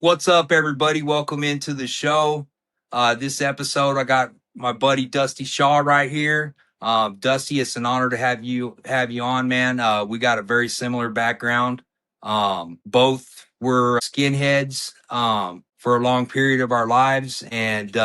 What's up, everybody? Welcome into the show. This episode, I got my buddy Dusty Shaw right here. Dusty, it's an honor to have you on, man. We got a very similar background. Both were skinheads for a long period of our lives, and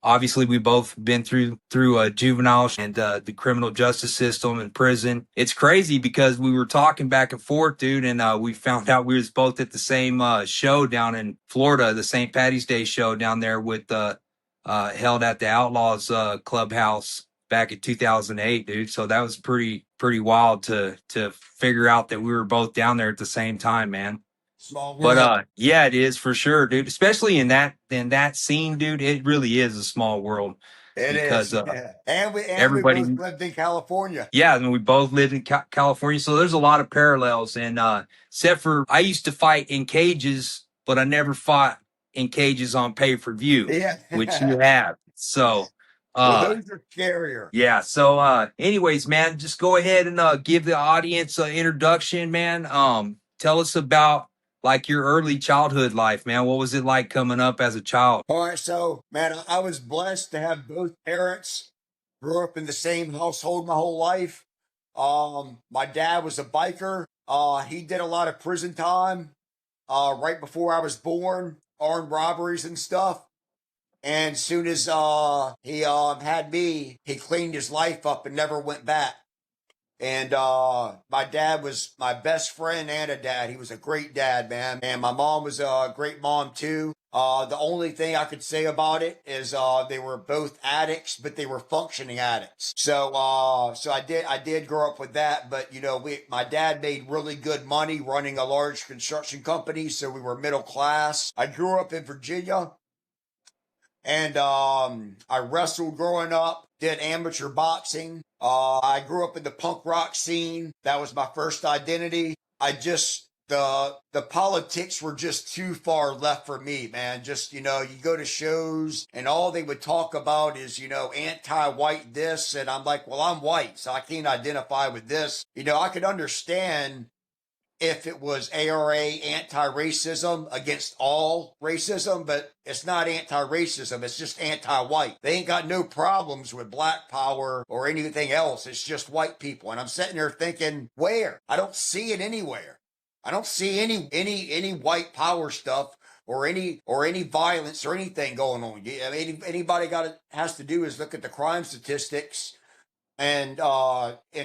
obviously we both been through a juvenile and the criminal justice system and prison. It's crazy because we were talking back and forth, dude, and we found out we was both at the same show down in Florida, the St. Patty's Day show down there with held at the Outlaws Clubhouse back in 2008, dude. So that was pretty wild to figure out that we were both down there at the same time, man. Small But world. yeah, it is for sure, dude. Especially in that scene, dude. It really is a small world It because is. Yeah. And we everybody. both lived in California. Yeah, and we both lived in California, so there's a lot of parallels. And except for I used to fight in cages, but I never fought in cages on pay-per-view, Yeah. which you have. So Well, uh those are scarier. yeah, so anyways, man, just go ahead and give the audience an introduction, man. Tell us about like your early childhood life, man. What was it like coming up as a child? All right. So, man, I was blessed to have both parents. Grew up in the same household my whole life. My dad was a biker. He did a lot of prison time right before I was born, armed robberies and stuff. And soon as he had me, he cleaned his life up and never went back. And my dad was my best friend and a dad. He was a great dad, man. And my mom was a great mom too. The only thing I could say about it is they were both addicts, but they were functioning addicts. So I did grow up with that. But my dad made really good money running a large construction company, so we were middle class. I grew up in Virginia. And I wrestled growing up, did amateur boxing. I grew up in the punk rock scene. That was my first identity. The politics were just too far left for me, man. Just, you go to shows and all they would talk about is, anti-white this. And I'm like, well, I'm white, so I can't identify with this. I could understand if it was ARA anti-racism against all racism, but it's not anti-racism, it's just anti-white. They ain't got no problems with black power or anything else. It's just white people. And I'm sitting there thinking, where? I don't see it anywhere. I don't see any white power stuff or any violence or anything going on. I mean, anybody has to do is look at the crime statistics and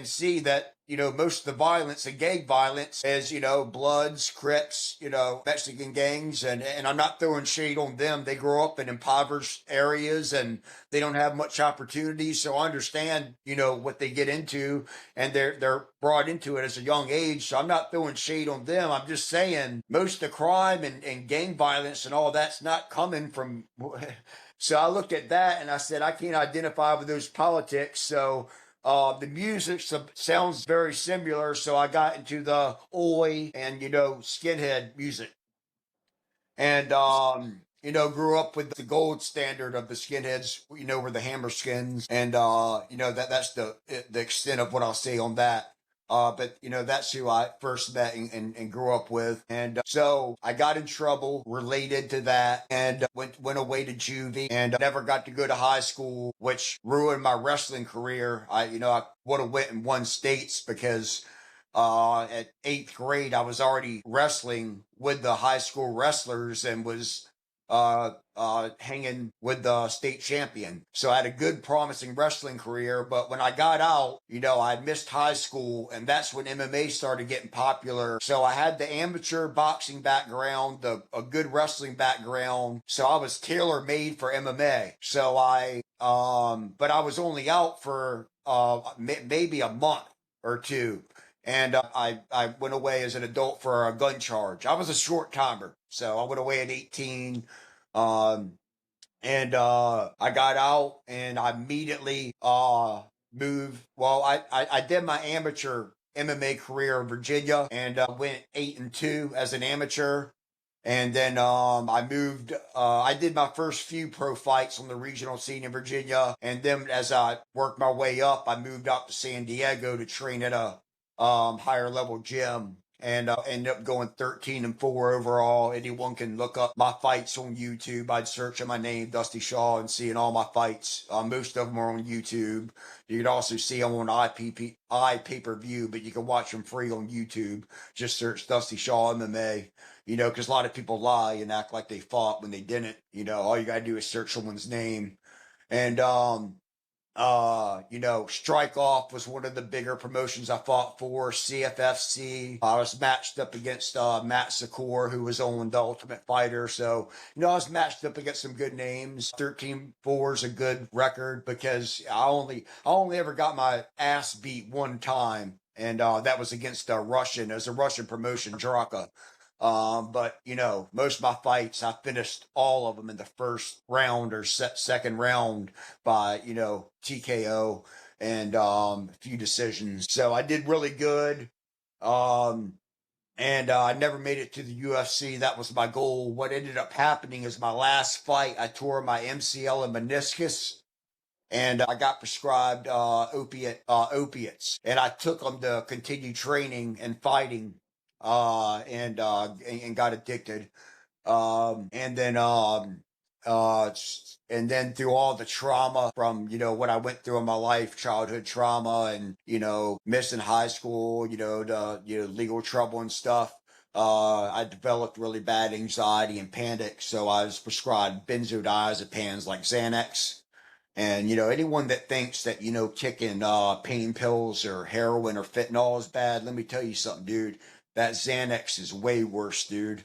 see that most of the violence and gang violence is Bloods, Crips, Mexican gangs, and I'm not throwing shade on them. They grow up in impoverished areas and they don't have much opportunity, so I understand what they get into, and they're brought into it as a young age. So I'm not throwing shade on them. I'm just saying most of the crime and gang violence and all that's not coming from. So I looked at that and I said I can't identify with those politics. So the music sounds very similar, so I got into the oi and skinhead music, and grew up with the gold standard of the skinheads. Were the hammer skins, and that's the extent of what I'll say on that. But that's who I first met and grew up with, and so I got in trouble related to that, and went away to juvie, and never got to go to high school, which ruined my wrestling career. I would have went and won states because at 8th grade I was already wrestling with the high school wrestlers and was hanging with the state champion. So I had a good, promising wrestling career. But when I got out, I missed high school, and that's when MMA started getting popular. So I had the amateur boxing background, a good wrestling background. So I was tailor made for MMA. So but I was only out for maybe a month or two. And I went away as an adult for a gun charge. I was a short timer, so I went away at 18. Um, and I got out and I immediately moved. Well, I did my amateur MMA career in Virginia and went 8-2 as an amateur. And then I moved. I did my first few pro fights on the regional scene in Virginia, and then as I worked my way up, I moved out to San Diego to train at a higher level gym. and ended up going 13-4 overall. Anyone can look up my fights on YouTube. I'd search on my name, Dusty Shaw, and seeing all my fights. Most of them are on YouTube. You can also see them on iPay-per-view, but you can watch them free on YouTube. Just search Dusty Shaw MMA. Because a lot of people lie and act like they fought when they didn't. All you gotta do is search someone's name. And Strike Off was one of the bigger promotions I fought for. CFFC. I was matched up against Matt Secor, who was on The Ultimate Fighter. So, I was matched up against some good names. 13-4 is a good record because I only ever got my ass beat one time. And that was against a Russian. It was a Russian promotion, Draka. But most of my fights, I finished all of them in the first round or second round by TKO and a few decisions. So I did really good. Um, and I never made it to the UFC. That was my goal. What ended up happening is my last fight, I tore my MCL and meniscus. And I got prescribed opiates, and I took them to continue training and fighting, and got addicted. And then and then through all the trauma from what I went through in my life, childhood trauma, and missing high school, the legal trouble and stuff. I developed really bad anxiety and panic, so I was prescribed benzodiazepines like Xanax. And anyone that thinks that kicking pain pills or heroin or fentanyl is bad, let me tell you something, dude. That Xanax is way worse, dude.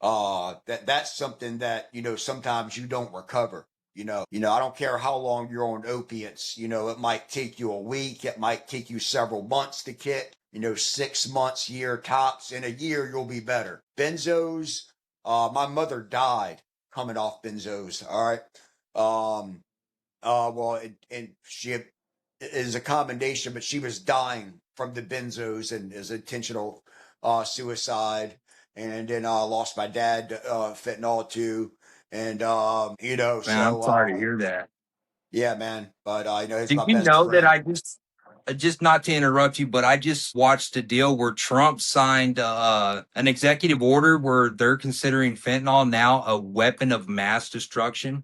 That's something that sometimes you don't recover. I don't care how long you're on opiates. It might take you a week, it might take you several months to kick. 6 months, year tops. In a year, you'll be better. Benzos. My mother died coming off benzos. All right. Um, well, and she is a combination, but she was dying from the benzos and is intentional suicide. And then I lost my dad to fentanyl too. And Man, I'm so sorry to hear that. yeah, man. But he's Did my you best know that friend. just not to interrupt you, but I just watched a deal where Trump signed an executive order where they're considering fentanyl now a weapon of mass destruction.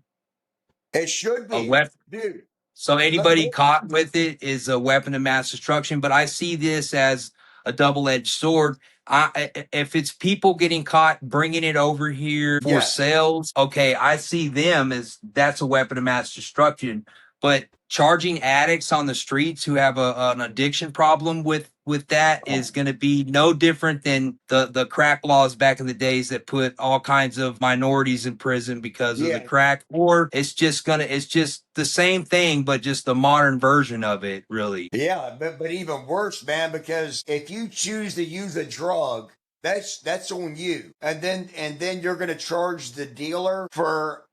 It should A be, weapon. dude. So Let, anybody let, caught with it is a weapon of mass destruction. But I see this as a double-edged sword. If it's people getting caught bringing it over here for yes. sales, okay, I see them as that's a weapon of mass destruction. But charging addicts on the streets who have an addiction problem with that is going to be no different than the crack laws back in the days that put all kinds of minorities in prison because of the Yeah. crack. Or it's just the same thing, but just the modern version of it, really. Yeah, but even worse, man, because if you choose to use a drug, that's on you. And then you're gonna charge the dealer for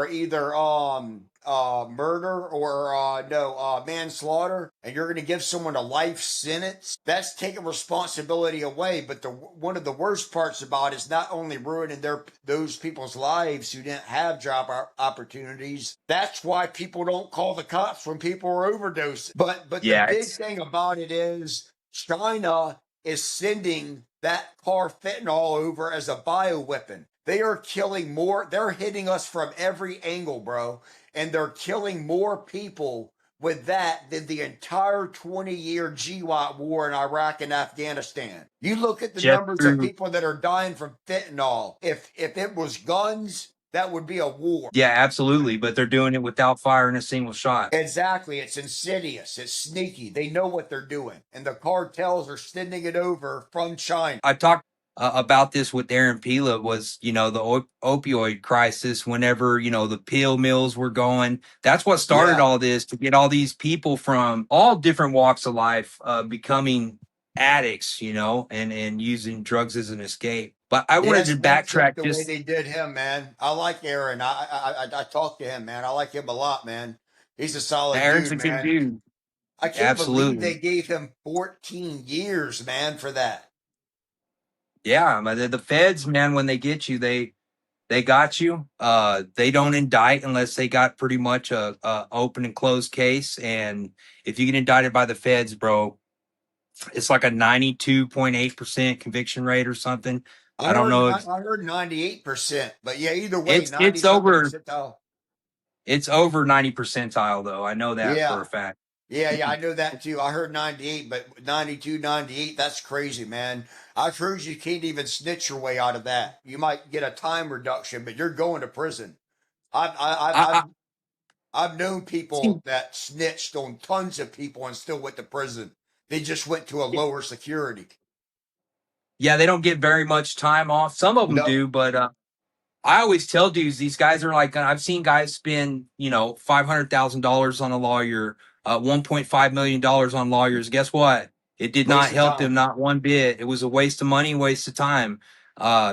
either murder or no manslaughter, and you're gonna give someone a life sentence. That's taking responsibility away. But one of the worst parts about it is not only ruining those people's lives who didn't have job opportunities. That's why people don't call the cops when people are overdosing. But the Yeah, big it's thing about it is China is sending that fentanyl over as a bioweapon. They are killing more. They're hitting us from every angle, bro. And they're killing more people with that than the entire 20-year GWAT war in Iraq and Afghanistan. You look at the just numbers of through. people that are dying from fentanyl. If it was guns, that would be a war. Yeah, absolutely. But they're doing it without firing a single shot. Exactly. It's insidious. It's sneaky. They know what they're doing. And the cartels are sending it over from China. I talked about this with Aaron Pila was, the opioid crisis whenever, the pill mills were going. That's what started Yeah. all this to get all these people from all different walks of life becoming addicts, and using drugs as an escape. But I Yeah, wanted it's to messed up backtrack the way just they did him, man. I like Aaron. I talked to him, man. I like him a lot, man. He's a solid Aaron's dude, a good man. dude. I can't believe Absolutely. they gave him 14 years, man, for that. Yeah. But the feds, man, when they get you, they got you. They don't indict unless they got pretty much a open and closed case. And if you get indicted by the feds, bro, It's like a 92.8% conviction rate or something. I I don't heard know. I heard 98%, but yeah, either way, It's 90 it's something over percentile. it's over 90 percentile though. I know that for Yeah. a fact. Yeah, I know that too. I heard 98, but 92, 98, that's crazy, man. I've heard you can't even snitch your way out of that. You might get a time reduction, but you're going to prison. I've I, I, I I've I've known see. people that snitched on tons of people and still went to prison. They just went to a lower security. Yeah, they don't get very much time off. Some of them No. do, but I always tell dudes these guys are like I've seen guys spend $500,000 on a lawyer, $1.5 million on lawyers. Guess what? It did not Waste of help them time. not one bit. It was a waste of money, waste of time.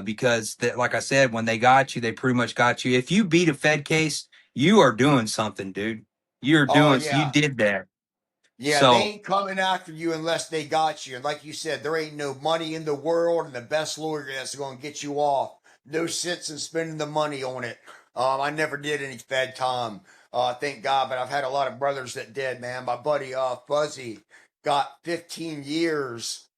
Because that, like I said, when they got you, they pretty much got you. If you beat a Fed case, you are doing something, dude. Oh You yeah. did that. Yeah, they So ain't coming after you unless they got you. And like you said, there ain't no money in the world, and the best lawyer that's going to get you off. No sense in spending the money on it. I never did any Fed time, thank God, but I've had a lot of brothers that did, man. My buddy Fuzzy got 15 years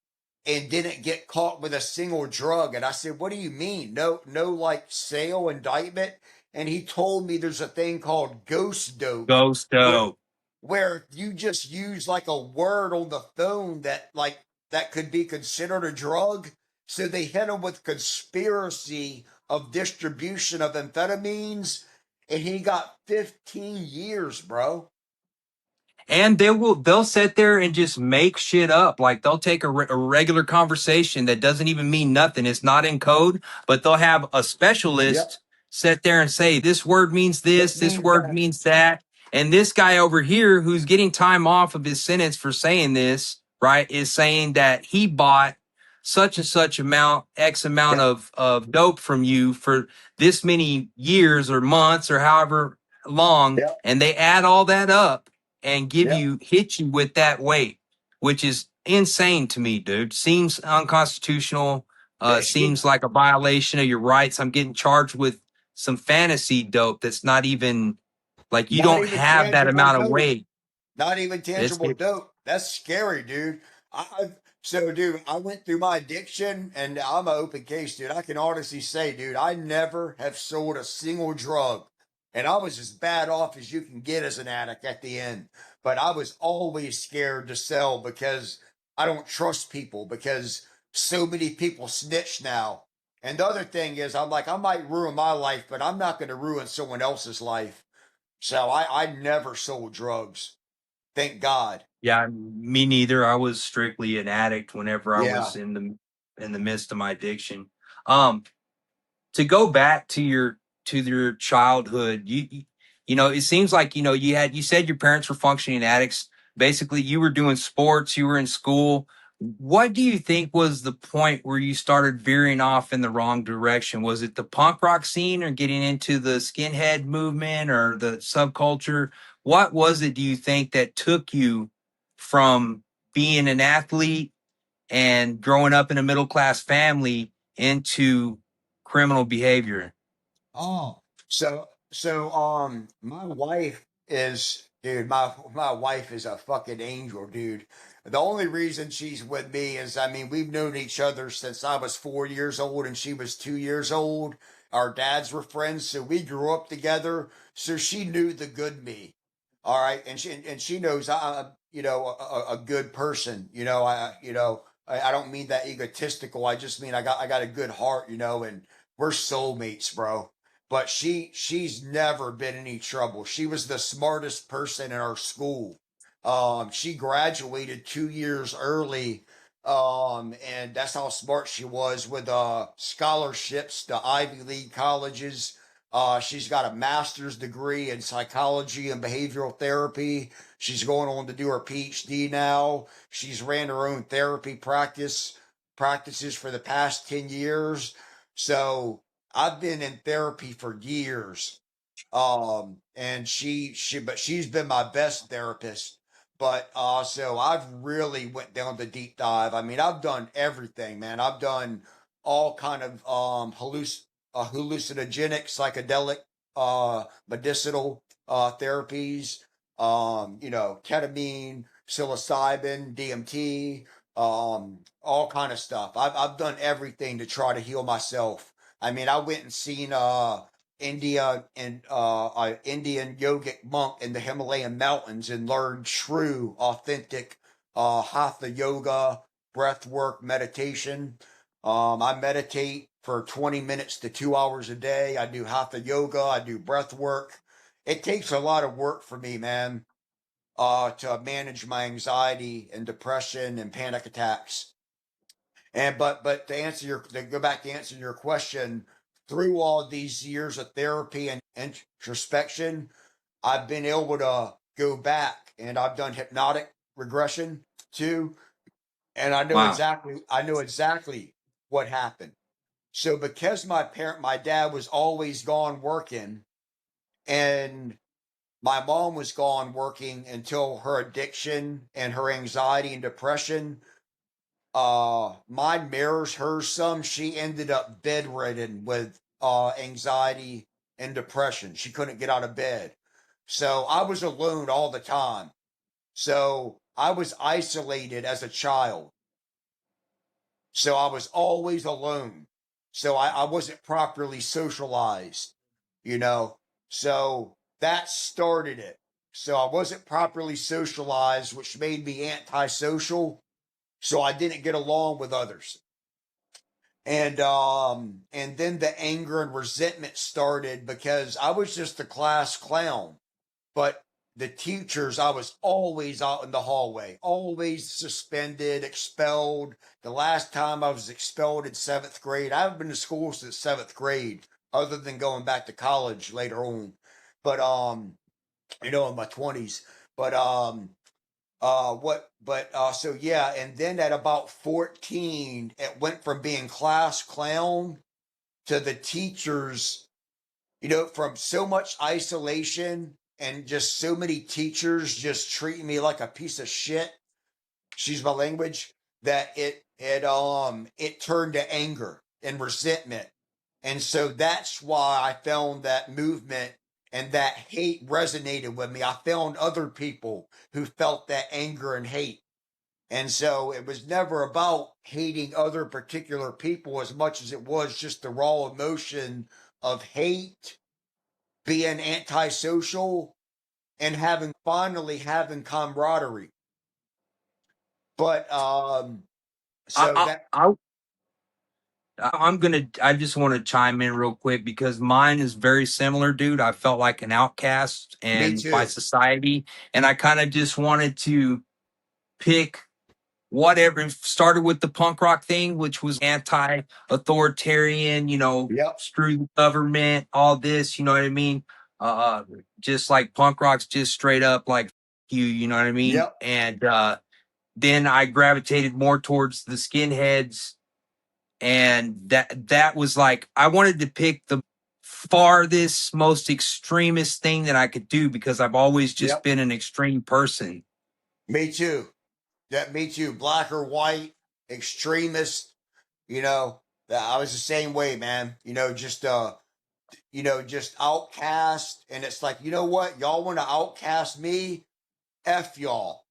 and didn't get caught with a single drug. And I said, "What do you mean? No, like sale indictment?" And he told me there's a thing called ghost dope, ghost where dope. you just use like a word on the phone that could be considered a drug. So they hit him with conspiracy of distribution of amphetamines, and he got 15 years, bro. And they'll sit there and just make shit up. Like they'll take a regular conversation that doesn't even mean nothing. It's not in code, but they'll have a Yep. specialist sit there and say this word means That this means word that. means that. And this guy over here who's getting time off of his sentence for saying this, right, is saying that he bought such and such amount, X amount Yep. of dope from you for this many years or months or however long, Yep. and they add all that up and Yep. hit you with that weight, which is insane to me, dude. Seems unconstitutional. She Seems like a violation of your rights. I'm getting charged with some fantasy dope that's not even like you not don't even have that tangible amount of dope. weight. Not even It's tangible dope. That's scary, dude. Dude, I went through my addiction, and I'm an open case, dude. I can honestly say, dude, I never have sold a single drug, and I was as bad off as you can get as an addict at the end. But I was always scared to sell because I don't trust people because so many people snitch now. And the other thing is, I'm like, I might ruin my life, but I'm not going to ruin someone else's life. So I never sold drugs. Thank God. Yeah, me neither. I was strictly an addict whenever I Yeah. was in the midst of my addiction. Um, to go back to your childhood, it seems like you said your parents were functioning addicts. Basically, you were doing sports, you were in school. What do you think was the point where you started veering off in the wrong direction? Was it the punk rock scene or getting into the skinhead movement or the subculture? What was it, do you think, that took you from being an athlete and growing up in a middle class family into criminal behavior? Oh, my wife is, dude, my wife is a fucking angel, dude. The only reason she's with me is, I mean, we've known each other since I was 4 years old and she was 2 years old. Our dads were friends, so we grew up together. So she knew the good me. All right, and she knows I'm, a good person. I don't mean that egotistical. I just mean I got a good heart, and we're soulmates, bro. But she's never been in any trouble. She was the smartest person in our school. She graduated 2 years early, and that's how smart she was with scholarships to Ivy League colleges. She's got a master's degree in psychology and behavioral therapy. She's going on to do her PhD now. She's ran her own therapy practices for the past 10 years. So I've been in therapy for years. And but she's been my best therapist. But so I've really went down the deep dive. I mean, I've done everything, man. I've done all kind of hallucinogenic, psychedelic, medicinal therapies. Ketamine, psilocybin, DMT. all kind of stuff. I've done everything to try to heal myself. I mean, I went and seen India and an Indian yogic monk in the Himalayan mountains and learned true, authentic hatha yoga, breath work, meditation. I meditate for 20 minutes to 2 hours a day. I do hatha yoga. I do breath work. It takes a lot of work for me, man, to manage my anxiety and depression and panic attacks. And but to go back to answer your question, through all these years of therapy and introspection, I've been able to go back and I've done hypnotic regression too, and Wow. I know exactly what happened. So because my dad was always gone working, and my mom was gone working until her addiction and her anxiety and depression. Mine mirrors hers some. She ended up bedridden with anxiety and depression. She couldn't get out of bed. So I was alone all the time. So I was isolated as a child. So I was always alone. So I wasn't properly socialized, you know. So that started it. So I wasn't properly socialized, which made me antisocial. So I didn't get along with others. And then the anger and resentment started because I was just a class clown. But the teachers, I was always out in the hallway, always suspended, expelled. The last time I was expelled in seventh grade, I haven't been to school since seventh grade, other than going back to college later on. But in my 20s. But what but so yeah, and then at about 14, it went from being class clown to the teachers, from so much isolation and just so many teachers just treating me like a piece of shit, excuse my language, that it turned to anger and resentment. And so that's why I found that movement and that hate resonated with me. I found other people who felt that anger and hate. And so it was never about hating other particular people as much as it was just the raw emotion of hate, being antisocial, and having camaraderie. But so I, that I, I just want to chime in real quick because mine is very similar, dude. I felt like an outcast Me and by too. society, and I kind of just wanted to pick whatever. Started with the punk rock thing, which was anti-authoritarian, Yep. screw the government, all this, you know what I mean? Uh, just like punk rock's just straight up like you know what I mean? Yep. And then I gravitated more towards the skinheads, and that was like I wanted to pick the farthest, most extremist thing that I could do because I've always just Yep. been an extreme person. Me too. That me too. Black or white, extremist. That I was the same way, man. Just outcast. And it's like, you know what? Y'all want to outcast me? F y'all,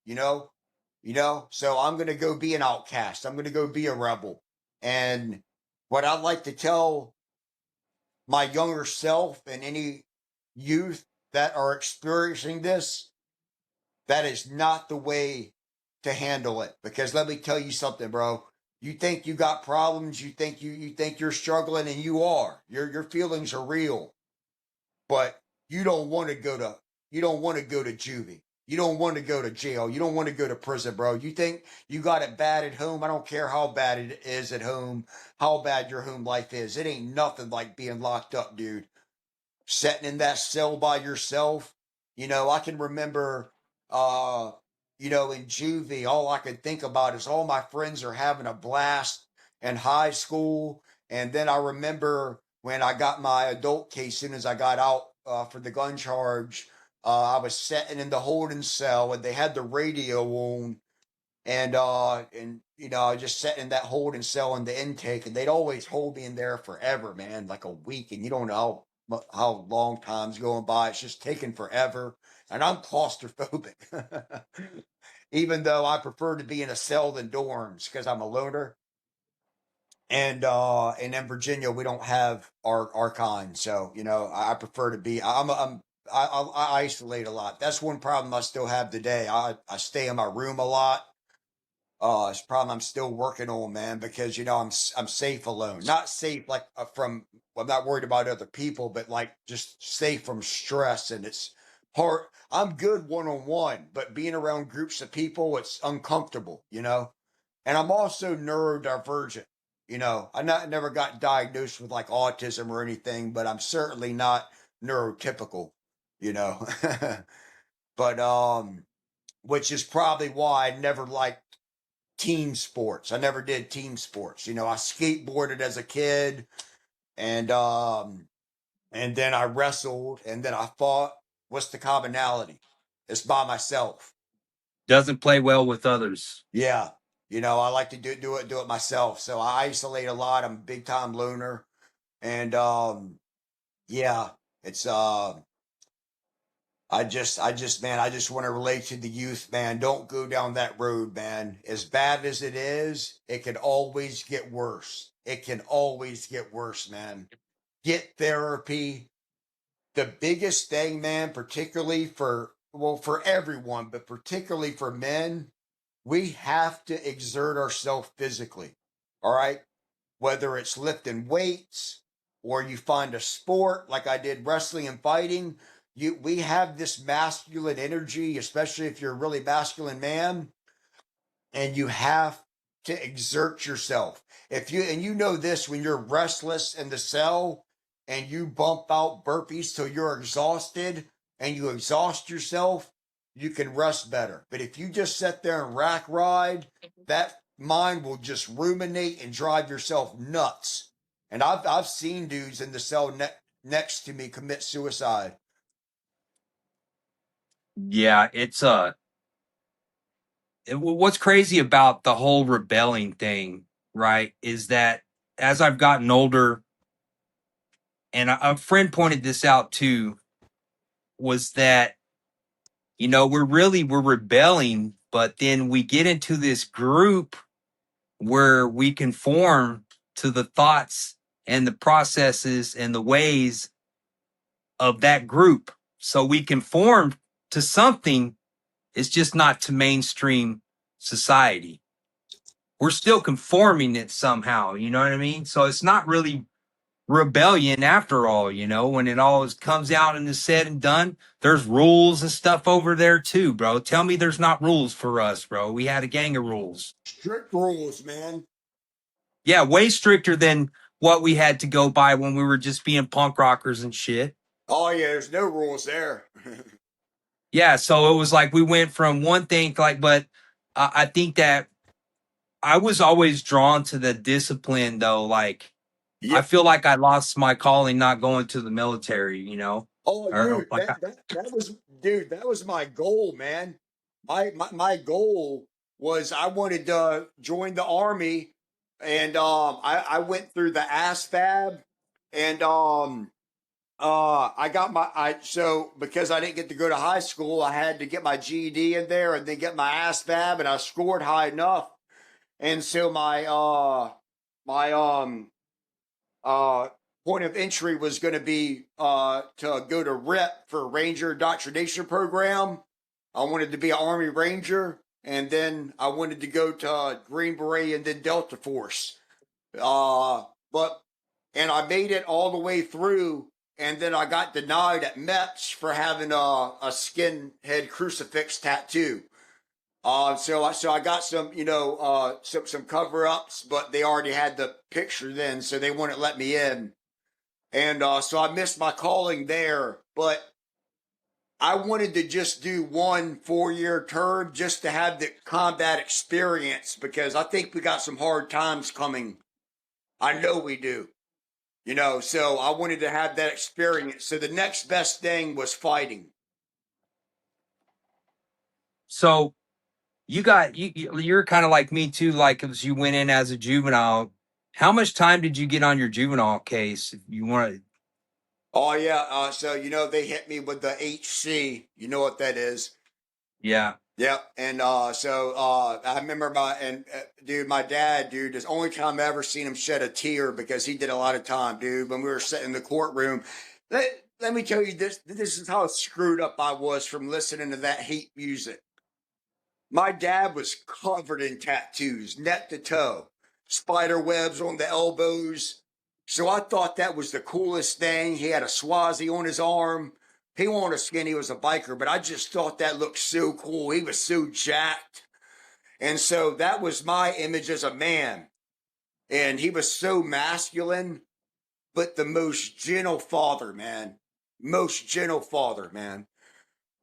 So I'm gonna go be an outcast. I'm gonna go be a rebel. And what I'd like to tell my younger self and any youth that are experiencing this, that is not the way to handle it. Because let me tell you something, bro. You think you got problems, you think you're struggling, and you are. Your feelings are real. But you don't want to go to you don't want to go to juvie. You don't want to go to jail. You don't want to go to prison, bro. You think you got it bad at home. I don't care how bad it is at home, how bad your home life is. It ain't nothing like being locked up, dude. Sitting in that cell by yourself. I can remember, uh, in juvie, all I could think about is all my friends are having a blast in high school. And then I remember when I got my adult case, soon as I got out for the gun charge, I was sitting in the holding cell and they had the radio on, and I just sat in that holding cell in the intake, and they'd always hold me in there forever, man, like a week, and you don't know how long time's going by. It's just taking forever, and I'm claustrophobic. even though I prefer to be in a cell than dorms because I'm a loner. And in Virginia we don't have our kind, so I prefer to be. I isolate a lot. That's one problem I still have today. I stay in my room a lot. It's a problem I'm still working on, man, because I'm safe alone. Not safe like from. I'm not worried about other people, but like just safe from stress, and it's hard. I'm good one on one, but being around groups of people, it's uncomfortable, And I'm also neurodivergent. Never got diagnosed with like autism or anything, but I'm certainly not neurotypical. You know, but which is probably why I never liked team sports. I never did team sports. I skateboarded as a kid, and then I wrestled, and then I fought. What's the commonality? It's by myself. Doesn't play well with others. Yeah. I like to do it myself. So I isolate a lot. I'm a big time loner. And yeah, it's man, I just want to relate to the youth, man. Don't go down that road, man. As bad as it is, it can always get worse. It can always get worse, man. Get therapy. The biggest thing, man, particularly for everyone, but particularly for men, we have to exert ourselves physically. All right. Whether it's lifting weights or you find a sport like I did wrestling and fighting, we have this masculine energy, especially if you're a really masculine man, and you have to exert yourself. If you and you know this when you're restless in the cell and you bump out burpees till you're exhausted and you exhaust yourself, you can rest better. But if you just sit there and rack ride, that mind will just ruminate and drive yourself nuts. And I've seen dudes in the cell next to me commit suicide. Yeah, what's crazy about the whole rebelling thing, right, is that as I've gotten older, and a friend pointed this out too, was that we're rebelling, but then we get into this group where we conform to the thoughts and the processes and the ways of that group. So we conform to something, it's just not to mainstream society. We're still conforming it somehow, you know what I mean? So it's not really rebellion after all, when it all comes out and is said and done. There's rules and stuff over there too, bro. Tell me there's not rules for us, bro. We had a gang of rules. Strict rules, man. Yeah, way stricter than what we had to go by when we were just being punk rockers and shit. Oh yeah, there's no rules there. Yeah, so it was like we went from one thing like, but I think that I was always drawn to the discipline though. Like I Yeah. feel like I lost my calling not going to the military, Oh, or dude, like that was my goal, man. My goal was I wanted to join the army, and I went through the ASFAB, and I got I so because I didn't get to go to high school, I had to get my GED in there and then get my ASFAB, and I scored high enough, and so my uh, point of entry was going to be to go to RIP for Ranger Indoctrination Program. I wanted to be an Army Ranger, and then I wanted to go to Green Beret and then Delta Force. But and I made it all the way through, and then I got denied at MEPS for having a skinhead crucifix tattoo. So I got some, some cover ups, but they already had the picture then, so they wouldn't let me in. And so I missed my calling there, but I wanted to just do 1 4-year term just to have the combat experience because I think we got some hard times coming. I know we do, so I wanted to have that experience. So the next best thing was fighting. so you're kind of like me too, like as you went in as a juvenile. How much time did you get on your juvenile case? If you want to, Oh, yeah. So, they hit me with the HC. You know what that is? yeah. Yep. And I remember dude, my dad, dude, the only time I ever seen him shed a tear because he did a lot of time, dude, when we were sitting in the courtroom. Let me tell you this. This is how screwed up I was from listening to that hate music. My dad was covered in tattoos, neck to toe, spider webs on the elbows. So I thought that was the coolest thing. He had a swazi on his arm. He wasn't a skinny, he was a biker, but I just thought that looked so cool. He was so jacked. And so that was my image as a man. And he was so masculine, but the most gentle father, man. Most gentle father, man.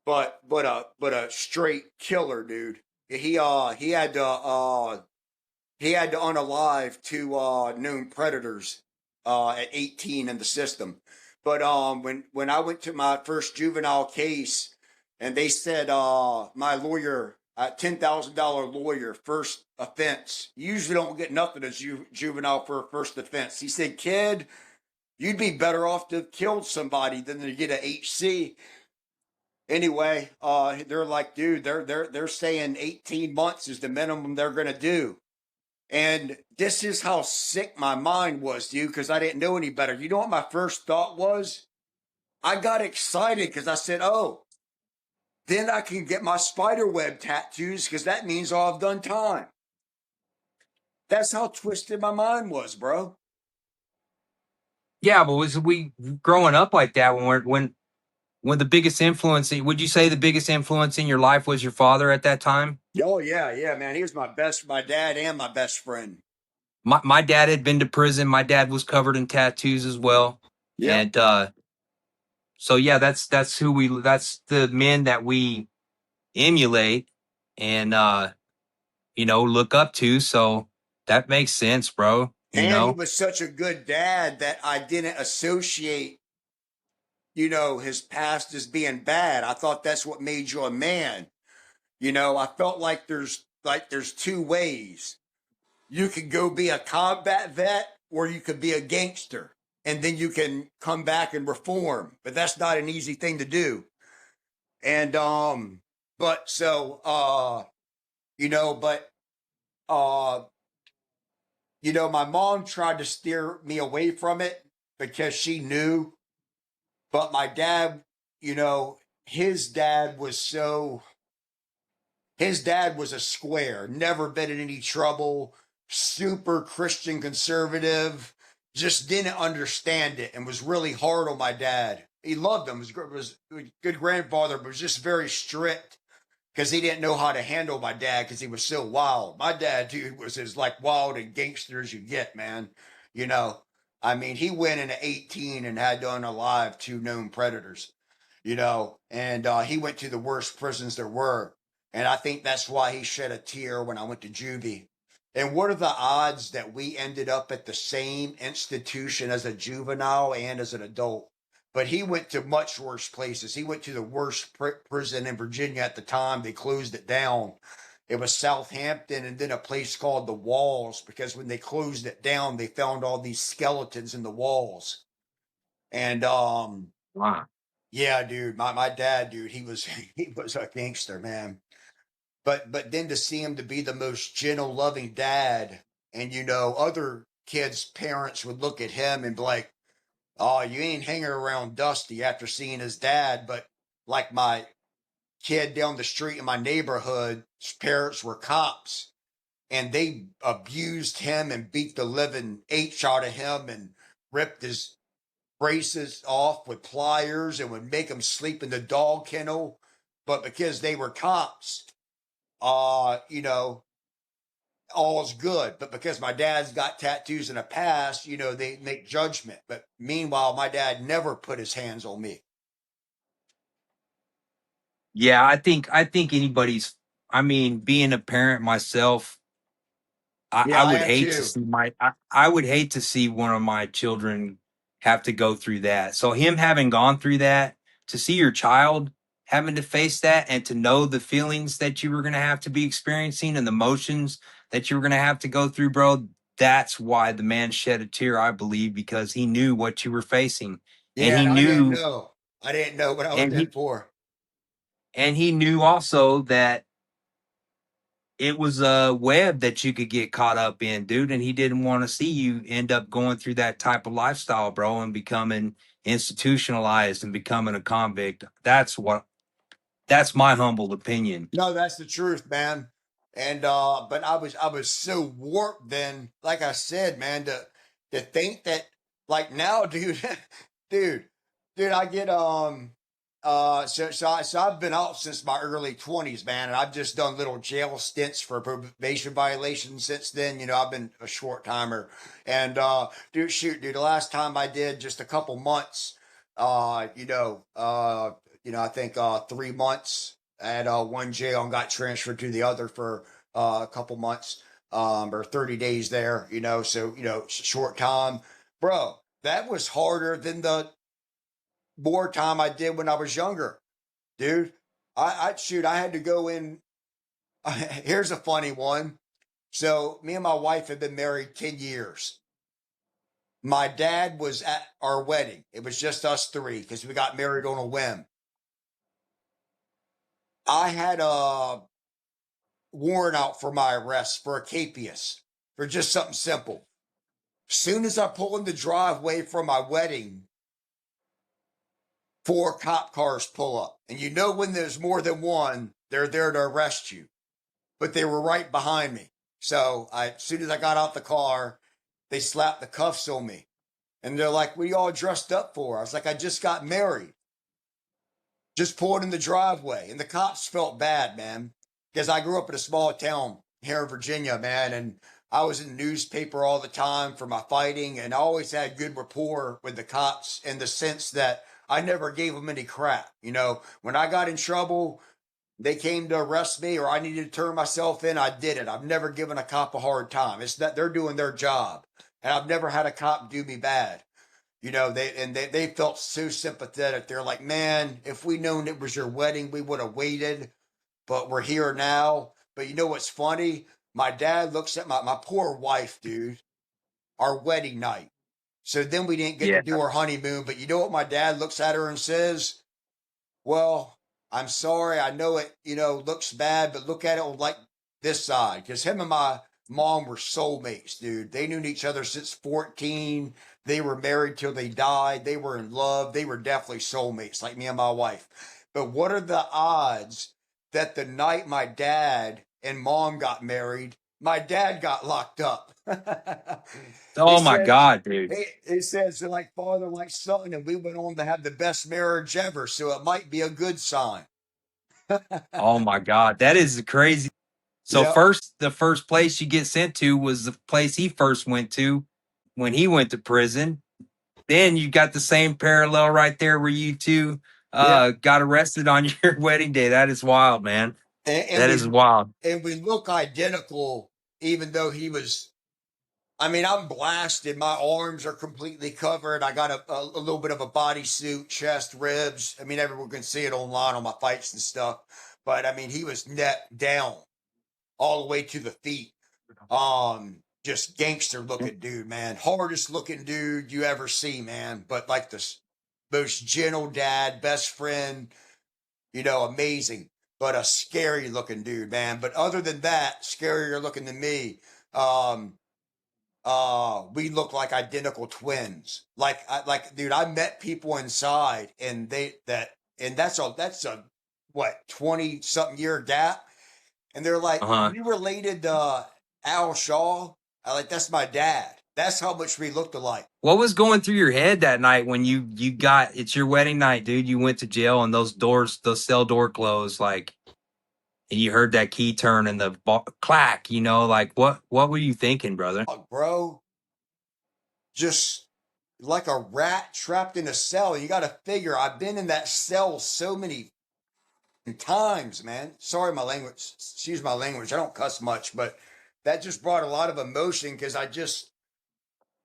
But a straight killer, dude. He had to unalive two known predators at 18 in the system. But when I went to my first juvenile case, and they said my lawyer, $10,000 lawyer, first offense. You usually don't get nothing as juvenile for a first offense. He said, kid, you'd be better off to have killed somebody than to get a HC. Anyway, they're like, dude, they're saying 18 months is the minimum they're gonna do. And this is how sick my mind was, dude, because I didn't know any better. You know what my first thought was? I got excited because I said, oh, then I can get my spider web tattoos because that means I'll have done time. That's how twisted my mind was, bro. Yeah, but was we growing up like that when the biggest influence, would you say the biggest influence in your life was your father at that time? Oh yeah, yeah, man. He was my dad and my best friend. My dad had been to prison. My dad was covered in tattoos as well. Yep. And so yeah, that's the men that we emulate and look up to. So that makes sense, bro. And he was such a good dad that I didn't associate, his past as being bad. I thought that's what made you a man. I felt like there's two ways. You could go be a combat vet or you could be a gangster. And then you can come back and reform. But that's not an easy thing to do. And but so you know, but uh my mom tried to steer me away from it because she knew. But my dad, you know, his dad was so his dad was a square, never been in any trouble, super Christian conservative, just didn't understand it and was really hard on my dad. He loved him, was a good grandfather, but was just very strict because he didn't know how to handle my dad because he was so wild. My dad, dude, was as like wild and gangster as you get, man. You know, I mean, he went into 18 and had to unalive two known predators, and he went to the worst prisons there were. And I think that's why he shed a tear when I went to juvie. And what are the odds that we ended up at the same institution as a juvenile and as an adult? But he went to much worse places. He went to the worst prison in Virginia at the time. They closed it down. It was Southampton and then a place called the Walls because when they closed it down, they found all these skeletons in the walls. And Wow. yeah, dude, my dad, dude, he was he was a gangster, man. But then to see him to be the most gentle, loving dad, and other kids' parents would look at him and be like, "Oh, you ain't hanging around Dusty after seeing his dad." But like my kid down the street in my neighborhood, his parents were cops, and they abused him and beat the living H out of him and ripped his braces off with pliers and would make him sleep in the dog kennel. But because they were cops, uh, you know, all's good. But because my dad's got tattoos in the past, they make judgment. But meanwhile, my dad never put his hands on me. Yeah, I think anybody's, I mean, being a parent myself, I Yeah, I would am hate to too. see I would hate to see one of my children have to go through that. So him having gone through that, to see your child having to face that and to know the feelings that you were going to have to be experiencing and the emotions that you were going to have to go through, bro, that's why the man shed a tear, I believe, because he knew what you were facing. And Yeah, he and I didn't knew know. I didn't know what I was and in he for. and he knew also that it was a web that you could get caught up in, dude. And he didn't want to see you end up going through that type of lifestyle, bro, and becoming institutionalized and becoming a convict. That's my humble opinion. No, that's the truth, man. And but I was so warped then, like I said, man, to think that like now, dude, dude, dude, I get so I've been out since my early 20s, man, and I've just done little jail stints for probation violations since then. You know, I've been a short timer. And dude, shoot, dude, the last time I did just a couple months, I think 3 months at one jail and got transferred to the other for a couple months, or 30 days there, so, short time. Bro, that was harder than the more time I did when I was younger, dude. I had to go in. Here's a funny one. So, me and my wife have been married 10 years. My dad was at our wedding. It was just us three because we got married on a whim. I had a warrant out for my arrest for a capias, for just something simple. Soon as I pull in the driveway from my wedding, 4 cop cars pull up. And you know when there's more than one, they're there to arrest you. But they were right behind me. So as soon as I got out the car, they slapped the cuffs on me. And they're like, "What are you all dressed up for?" I was like, "I just got married." Just pulled in the driveway. And the cops felt bad, man. Because I grew up in a small town here in Virginia, man. And I was in the newspaper all the time for my fighting. And I always had good rapport with the cops in the sense that I never gave them any crap. When I got in trouble, they came to arrest me or I needed to turn myself in, I did it. I've never given a cop a hard time. It's that they're doing their job. And I've never had a cop do me bad. They felt so sympathetic. They're like, "Man, if we known it was your wedding, we would have waited, but we're here now." But you know what's funny? My dad looks at my poor wife, dude, our wedding night. So then we didn't get to Yeah. do our honeymoon. But you know what my dad looks at her and says? "Well, I'm sorry. I know it, looks bad, but look at it on like this side." Because him and my mom were soulmates, dude. They knew each other since 14. They were married till they died. They were in love. They were definitely soulmates, like me and my wife. But what are the odds that the night my dad and mom got married, my dad got locked up? He Oh my says, God, dude. it says they're like father, like son, and we went on to have the best marriage ever. So it might be a good sign. Oh my God. That is crazy. So Yep. the first place you get sent to was the place he first went to when he went to prison. Then you got the same parallel right there where you two Yeah. got arrested on your wedding day. That is wild, man. And, and That is we wild. and we look identical, even though he was. I mean, I'm blasted. My arms are completely covered. I got a little bit of a bodysuit, chest, ribs. I mean, everyone can see it online on my fights and stuff. But I mean, he was neck down all the way to the feet. Just gangster looking dude, man. Hardest looking dude you ever see, man. But like the most gentle dad, best friend, amazing. But a scary looking dude, man. But other than that, scarier looking than me. Um, we look like identical twins. Dude, I met people inside, and that's a what 20 something year gap, and they're like, Uh-huh. "You related to Al Shaw?" I like, "That's my dad." That's how much we looked alike. What was going through your head that night when you got it's your wedding night, dude? You went to jail and those cell door closed, like, and you heard that key turn and the clack. Like what were you thinking, brother? Bro, just like a rat trapped in a cell. You got to figure, I've been in that cell so many times, man. Sorry, my language. Excuse my language. I don't cuss much, but that just brought a lot of emotion because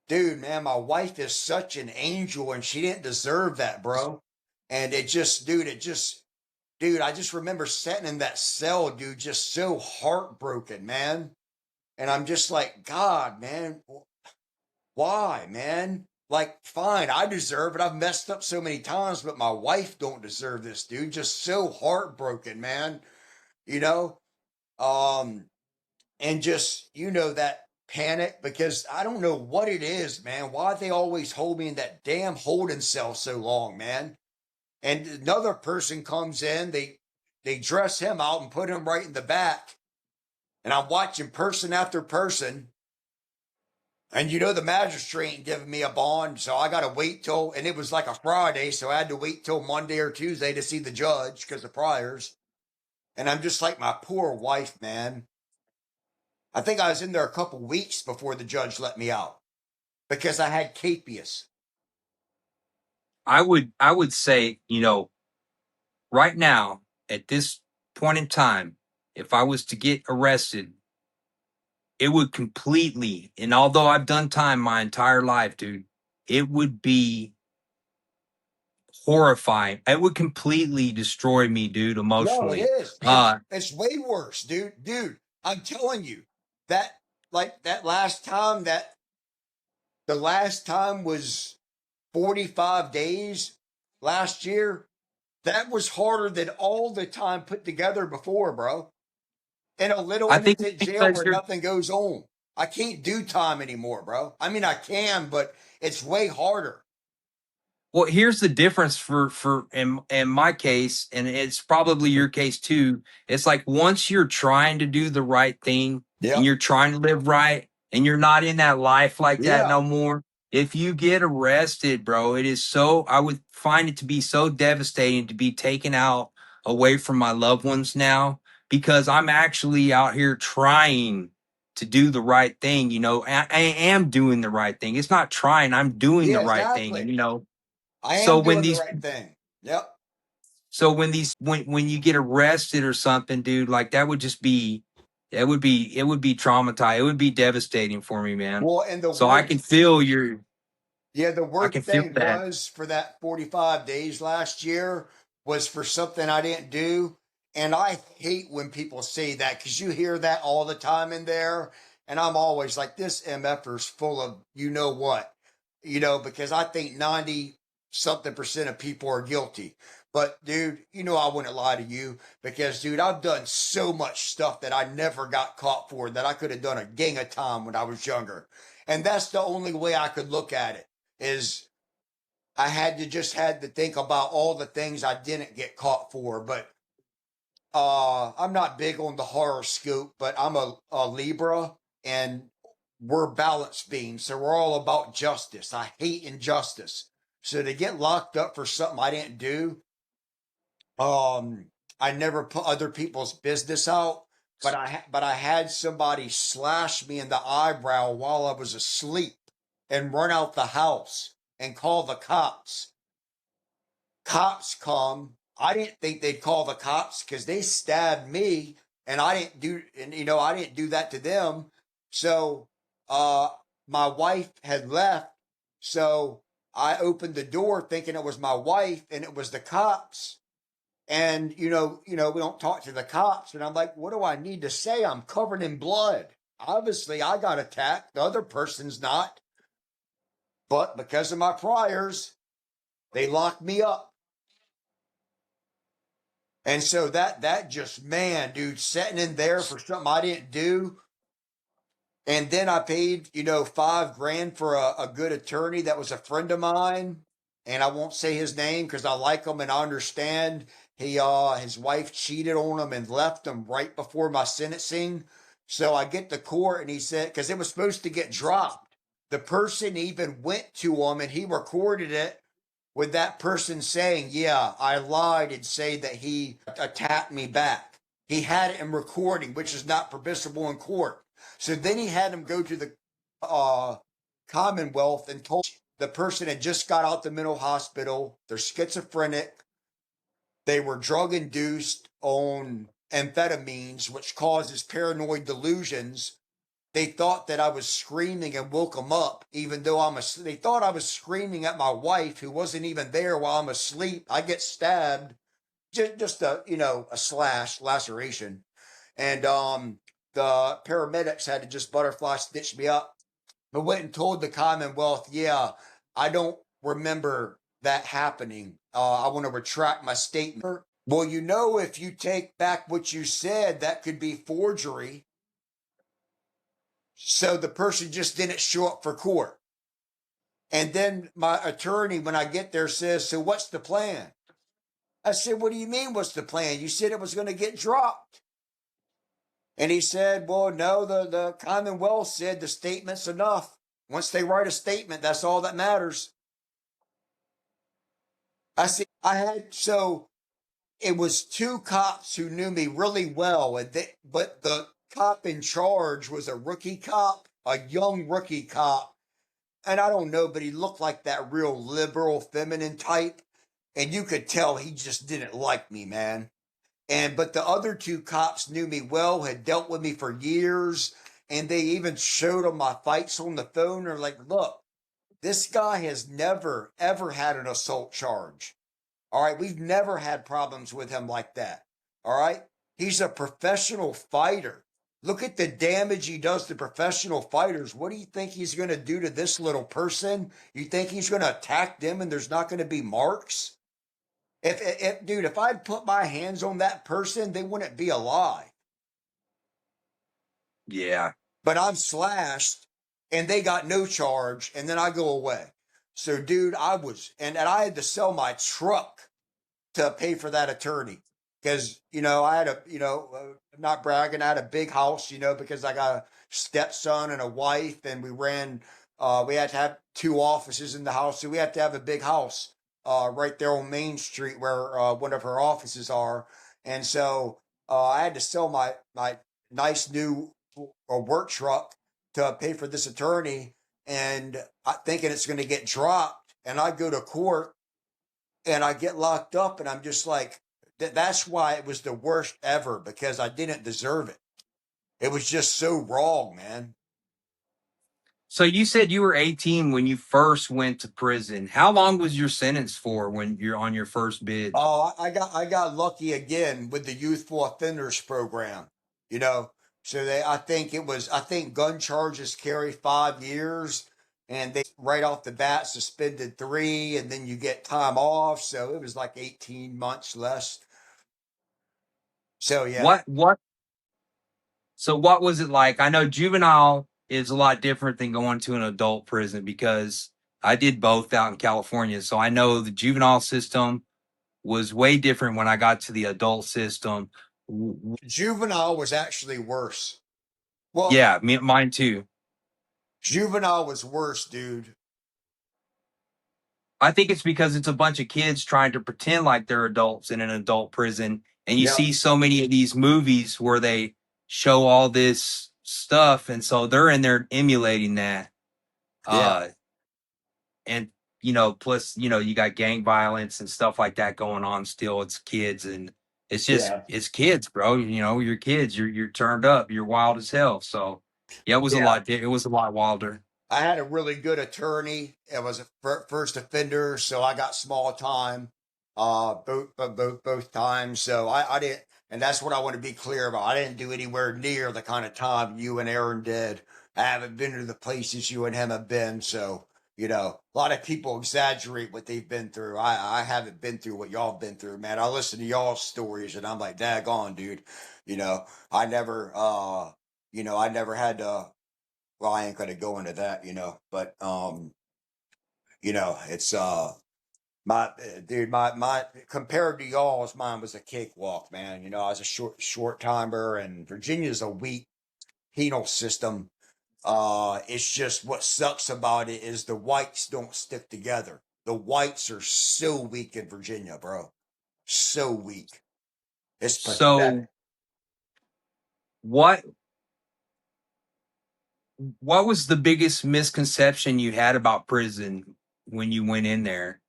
dude, man, my wife is such an angel and she didn't deserve that, bro. And dude, I just remember sitting in that cell, dude, just so heartbroken, man. And I'm just like, God, man, why, man? Like, fine, I deserve it. I've messed up so many times, but my wife don't deserve this, dude. Just so heartbroken, man. You know? Um, and just, that panic, because I don't know what it is, man. Why they always hold me in that damn holding cell so long, man. And another person comes in, they dress him out and put him right in the back. And I'm watching person after person. And the magistrate ain't giving me a bond, so I got to wait till, and it was like a Friday, so I had to wait till Monday or Tuesday to see the judge because of priors. And I'm just like my poor wife, man. I think I was in there a couple weeks before the judge let me out because I had capias. I would say, right now, at this point in time, if I was to get arrested, it would completely, and although I've done time my entire life, dude, it would be horrifying. It would completely destroy me, dude, No, it emotionally. is. It's way worse, dude. Dude, I'm telling you that that last time that the last time was 45 days last year. That was harder than all the time put together before, bro. In a little I think it's innocent jail because where you're nothing goes on. I can't do time anymore, bro. I mean, I can, but it's way harder. well, here's the difference for in my case, and it's probably your case too. It's like once you're trying to do the right thing and Yep. you're trying to live right and you're not in that life like that Yeah. no more. If you get arrested, bro, it is so I would find it to be so devastating to be taken out away from my loved ones now because I'm actually out here trying to do the right thing. I am doing the right thing. It's not trying, I'm doing the Yeah, right thing. exactly. And I so am when doing the these right thing. Yep. when you get arrested or something, dude, like that would just be it would be traumatizing. It would be devastating for me, man. Well, and the So I can worst, feel your yeah, the I worst can feel thing that. was for that 45 days last year was for something I didn't do. And I hate when people say that because you hear that all the time in there. And I'm always like, this MFer's full of you know what, because I think 90 something percent of people are guilty. But dude, I wouldn't lie to you because, dude, I've done so much stuff that I never got caught for that I could have done a gang of time when I was younger. And that's the only way I could look at it is I had to think about all the things I didn't get caught for. But I'm not big on the horoscope, but I'm a Libra and we're balance beings, so we're all about justice. I hate injustice. So to get locked up for something I didn't do, um, I never put other people's business out, but I had somebody slash me in the eyebrow while I was asleep and run out the house and call the cops. Cops come. I didn't think they'd call the cops because they stabbed me, and I didn't do that to them. So, uh, my wife had left, so I opened the door thinking it was my wife, and it was the cops. And we don't talk to the cops, and I'm like, what do I need to say? I'm covered in blood. Obviously, I got attacked. The other person's not, but because of my priors, they locked me up. And so that just, man, dude, sitting in there for something I didn't do. And then I paid, 5 grand for a good attorney that was a friend of mine. And I won't say his name because I like him and I understand his wife cheated on him and left him right before my sentencing. So I get to court and he said, because it was supposed to get dropped. The person even went to him and he recorded it with that person saying, yeah, I lied and say that he attacked me back. He had it in recording, which is not permissible in court. So then he had him go to the uh, Commonwealth and told the person had just got out the mental hospital. They're schizophrenic. They were drug induced on amphetamines, which causes paranoid delusions. They thought that I was screaming and woke them up, even though they thought I was screaming at my wife who wasn't even there while I'm asleep. I get stabbed, just a laceration. And the paramedics had to just butterfly stitch me up. But went and told the Commonwealth, yeah, I don't remember that happening. I want to retract my statement. Well, if you take back what you said, that could be forgery. So the person just didn't show up for court. And then my attorney, when I get there, says, "So what's the plan?" I said, "What do you mean, what's the plan? You said it was going to get dropped." And he said, "Well, no, the Commonwealth said the statement's enough. Once they write a statement, that's all that matters." I said, so it was two cops who knew me really well, but the cop in charge was a rookie cop, a young rookie cop. And I don't know, but he looked like that real liberal, feminine type. And you could tell he just didn't like me, man. But the other two cops knew me well, had dealt with me for years, and they even showed them my fights on the phone. They're like, "Look, this guy has never, ever had an assault charge. All right. We've never had problems with him like that. All right. He's a professional fighter. Look at the damage he does to professional fighters. What do you think he's going to do to this little person? You think he's going to attack them and there's not going to be marks? Dude, if I'd put my hands on that person, they wouldn't be alive. Yeah. But I'm slashed and they got no charge and then I go away. So, dude, and I had to sell my truck to pay for that attorney because I had not bragging, I had a big house, because I got a stepson and a wife, and we had to have two offices in the house, so we had to have a big house right there on Main Street where one of her offices are. And so I had to sell my nice new work truck to pay for this attorney, and thinking it's going to get dropped, and I go to court and I get locked up, and I'm just like, that's why it was the worst ever, because I didn't deserve it. It was just so wrong, man. So you said you were 18 when you first went to prison. How long was your sentence for when you're on your first bid? Oh, I got lucky again with the youthful offenders program. You know, so I think gun charges carry 5 years, and they right off the bat suspended 3, and then you get time off. So it was like 18 months less. So yeah, What So what was it like? I know juvenile is a lot different than going to an adult prison because I did both out in California. So I know the juvenile system was way different when I got to the adult system. juvenile was actually worse. Well, Yeah, mine too. juvenile was worse, dude. I think it's because it's a bunch of kids trying to pretend like they're adults in an adult prison. And you Yep. see so many of these movies where they show all this stuff. And so they're in there emulating that. Yeah. Uh, and plus you got gang violence and stuff like that going on still. It's kids, and Yeah. it's kids, bro. You're kids, you're turned up, you're wild as hell. So yeah, Yeah. it was a lot wilder. I had a really good attorney. It was a first offender, so I got small time, both times. So I didn't, and that's what I want to be clear about. I didn't do anywhere near the kind of time you and Aaron did. I haven't been to the places you and him have been. So a lot of people exaggerate what they've been through. I haven't been through what y'all been through, man. I listen to y'all's stories, and I'm like, daggone, dude. You know, I never, I never had to. Well, I ain't gonna go into that, but it's my dude, my compared to y'all's, mine was a cakewalk, man. I was a short timer, and Virginia's a weak penal system. It's just what sucks about it is the whites don't stick together. The whites are so weak in Virginia, bro. So weak. It's pathetic. So what what was the biggest misconception you had about prison when you went in there?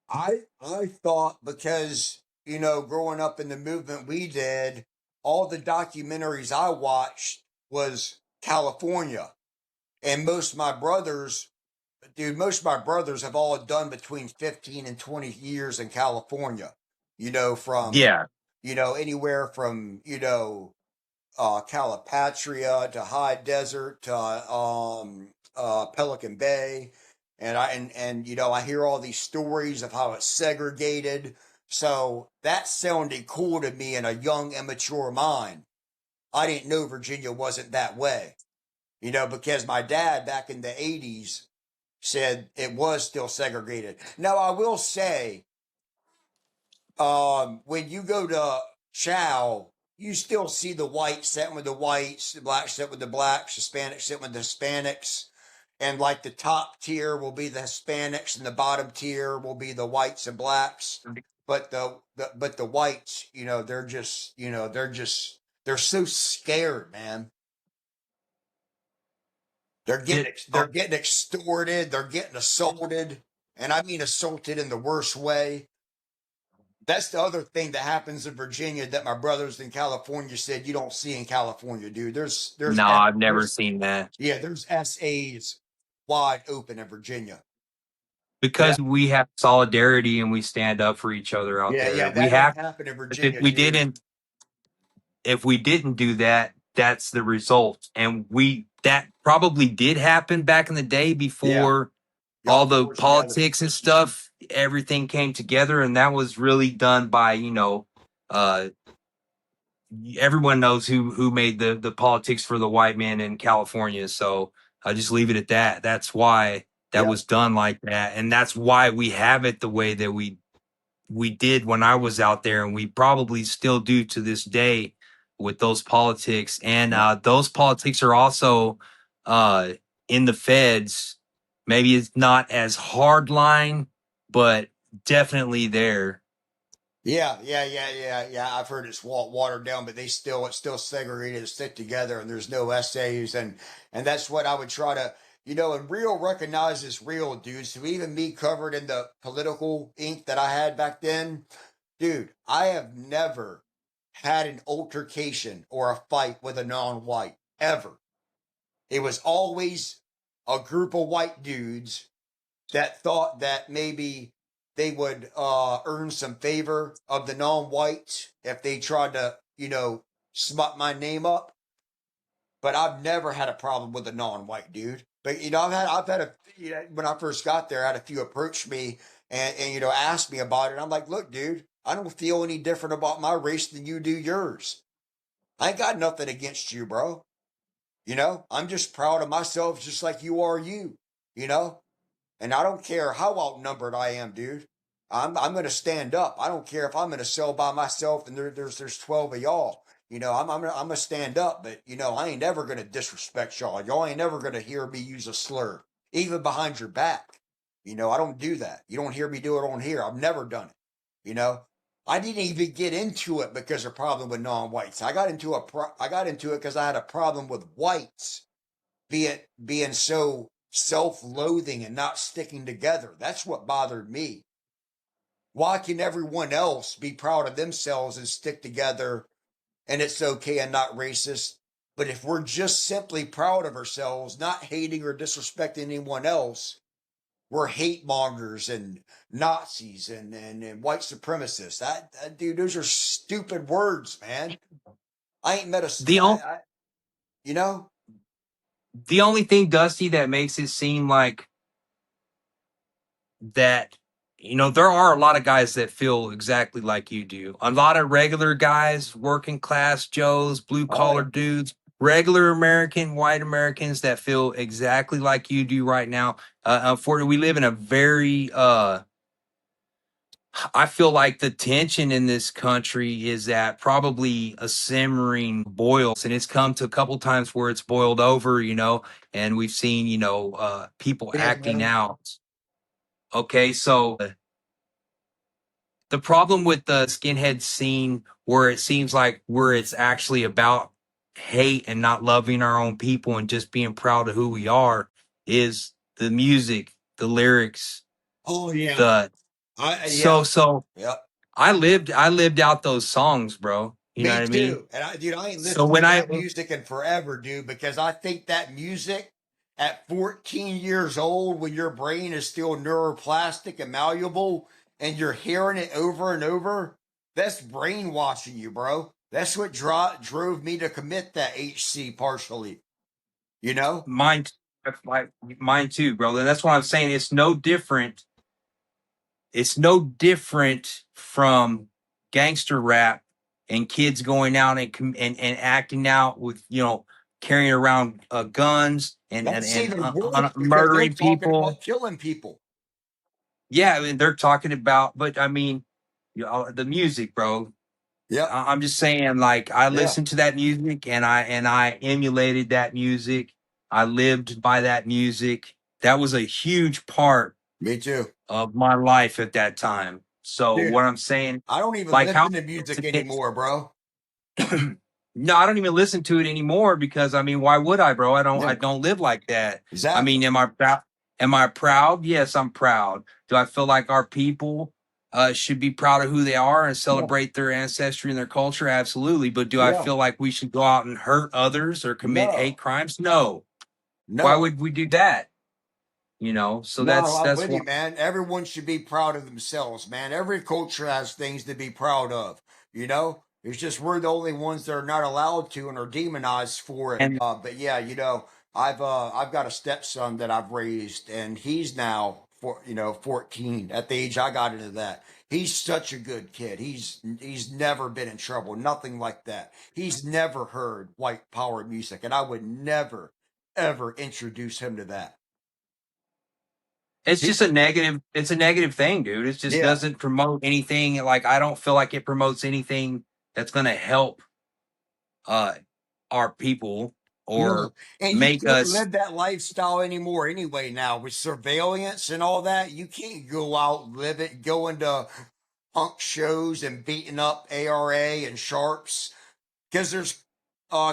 I thought, because growing up in the movement we did, all the documentaries I watched was California, and most of my brothers have all done between 15 and 20 years in California. From Yeah. anywhere from Calipatria to High Desert to Pelican Bay, and I hear all these stories of how it's segregated. So that sounded cool to me in a young, immature mind. I didn't know Virginia wasn't that way, because my dad back in the 80s said it was still segregated. Now, I will say, when you go to Chow, you still see the whites sitting with the whites, the blacks sitting with the blacks, Hispanics sitting with the Hispanics. And like the top tier will be the Hispanics and the bottom tier will be the whites and blacks. But the whites, they're so scared, man. It, They're getting extorted, they're getting assaulted, and I mean assaulted in the worst way. That's the other thing that happens in Virginia that my brothers in California said you don't see in California, dude. no, I've never seen that. There's SAs wide open in Virginia. Because we have solidarity and we stand up for each other out Yeah, there. that We don't have, happen in if Virginia, we dude. didn't, if we didn't do that, that's the result. And that probably did happen back in the day Yeah, before all y'all the forged together. politics and stuff, everything came together. And that was really done by, uh, everyone knows who made the politics for the white man in California. So I'll just leave it at that. That's why that Yeah, was done like that. And that's why we have it the way that we did when I was out there, and we probably still do to this day with those politics. And yeah, those politics are also uh, in the feds. Maybe it's not as hard line, but definitely there. yeah. I've heard it's watered down, but it's still segregated and stick together, and there's no essays, and that's what I would try to, and real recognizes real, dude. So even me covered in the political ink that I had back then, dude, I have never had an altercation or a fight with a non-white ever. It was always a group of white dudes that thought that maybe they would earn some favor of the non-whites if they tried to, smut my name up. But I've never had a problem with a non-white dude. But I've had when I first got there, I had a few approach me and ask me about it. I'm like, look, dude, I don't feel any different about my race than you do yours. I ain't got nothing against you, bro. I'm just proud of myself, just like you are you. You know, and I don't care how outnumbered I am, dude. I'm gonna stand up. I don't care if I'm in a cell by myself and there's 12 of y'all. I'm gonna stand up, but I ain't ever gonna disrespect y'all. Y'all ain't ever gonna hear me use a slur, even behind your back. I don't do that. You don't hear me do it on here. I've never done it. You know, I didn't even get into it because of problem with non-whites. I got into it because I had a problem with whites being so self-loathing and not sticking together. That's what bothered me. Why can everyone else be proud of themselves and stick together and it's okay and not racist? But if we're just simply proud of ourselves, not hating or disrespecting anyone else, we're hate mongers and Nazis and white supremacists. Dude, those are stupid words, man. I ain't met a, The only you know, the only thing, Dusty, that makes it seem like that, there are a lot of guys that feel exactly like you do. A lot of regular guys, working class Joes, blue oh collar yeah, dudes, regular American, white Americans that feel exactly like you do right now. Unfortunately, we live in a very I feel like the tension in this country is at probably a simmering boil, and it's come to a couple times where it's boiled over, and we've seen, people big acting metal. out. Okay, so the problem with the skinhead scene, where it seems like where it's actually about hate and not loving our own people and just being proud of who we are, is the music, the lyrics, Oh yeah, the yeah, so yeah. I lived out those songs, bro. You know Me what I mean? too. And I ain't So listened to when I that music in forever, dude, because I think that music at 14 years old, when your brain is still neuroplastic and malleable and you're hearing it over and over, that's brainwashing you, bro. That's what drove me to commit that HC partially, you know? mine mine too, bro. And that's what I'm saying. It's no different from gangster rap and kids going out and acting out with, carrying around guns That's even worse because they're murdering talking people. about killing people. Yeah, I mean, they're talking about, but I mean, the music, bro. Yep. I'm just saying, like, I Yeah. listened to that music and I emulated that music. I lived by that music. That was a huge part Me too. of my life at that time. So Dude, what I'm saying, I don't even like, how listen to music anymore, bro. no, I don't even listen to it anymore because I mean, why would I, bro? I Yeah. don't live like that. I Exactly. mean, am I proud? Am I proud? Yes, I'm proud. Do I feel like our people should be proud of who they are and Yeah. celebrate their ancestry and their culture? Absolutely. But do I Yeah. feel like we should go out and hurt others or commit hate No. crimes? No. Why No. would we do that? So No, I'm that's with you, one. man. Everyone should be proud of themselves, man. Every culture has things to be proud of. It's just we're the only ones that are not allowed to and are demonized for it. And But yeah, I've got a stepson that I've raised, and he's now 14. At the age I got into that, he's such a good kid. He's never been in trouble, nothing like that. He's never heard white power music, and I would never ever introduce him to that. it's He, just a negative. It's a negative thing, dude. It just yeah. doesn't promote anything. Like, I don't feel like it promotes anything that's going to help uh our people No, or and you make can't us. live that lifestyle anymore anyway now with surveillance and all that. You can't go out, live it, go into punk shows and beating up ARA and sharps because there's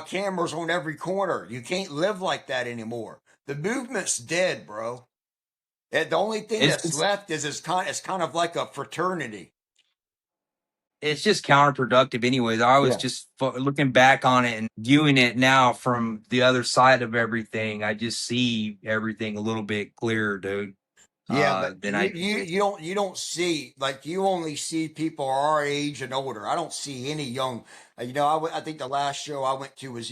cameras on every corner. You can't live like that anymore. The movement's dead, bro. And the only thing it's that's just, left is it's kind of like a fraternity. it's just counterproductive anyways. I was Yeah. just looking back on it and viewing it now from the other side of everything. I just see everything a little bit clearer, dude. Yeah, but Than you, I you did. you don't you don't see like you only see people our age and older. I don't see any young. I think the last show I went to was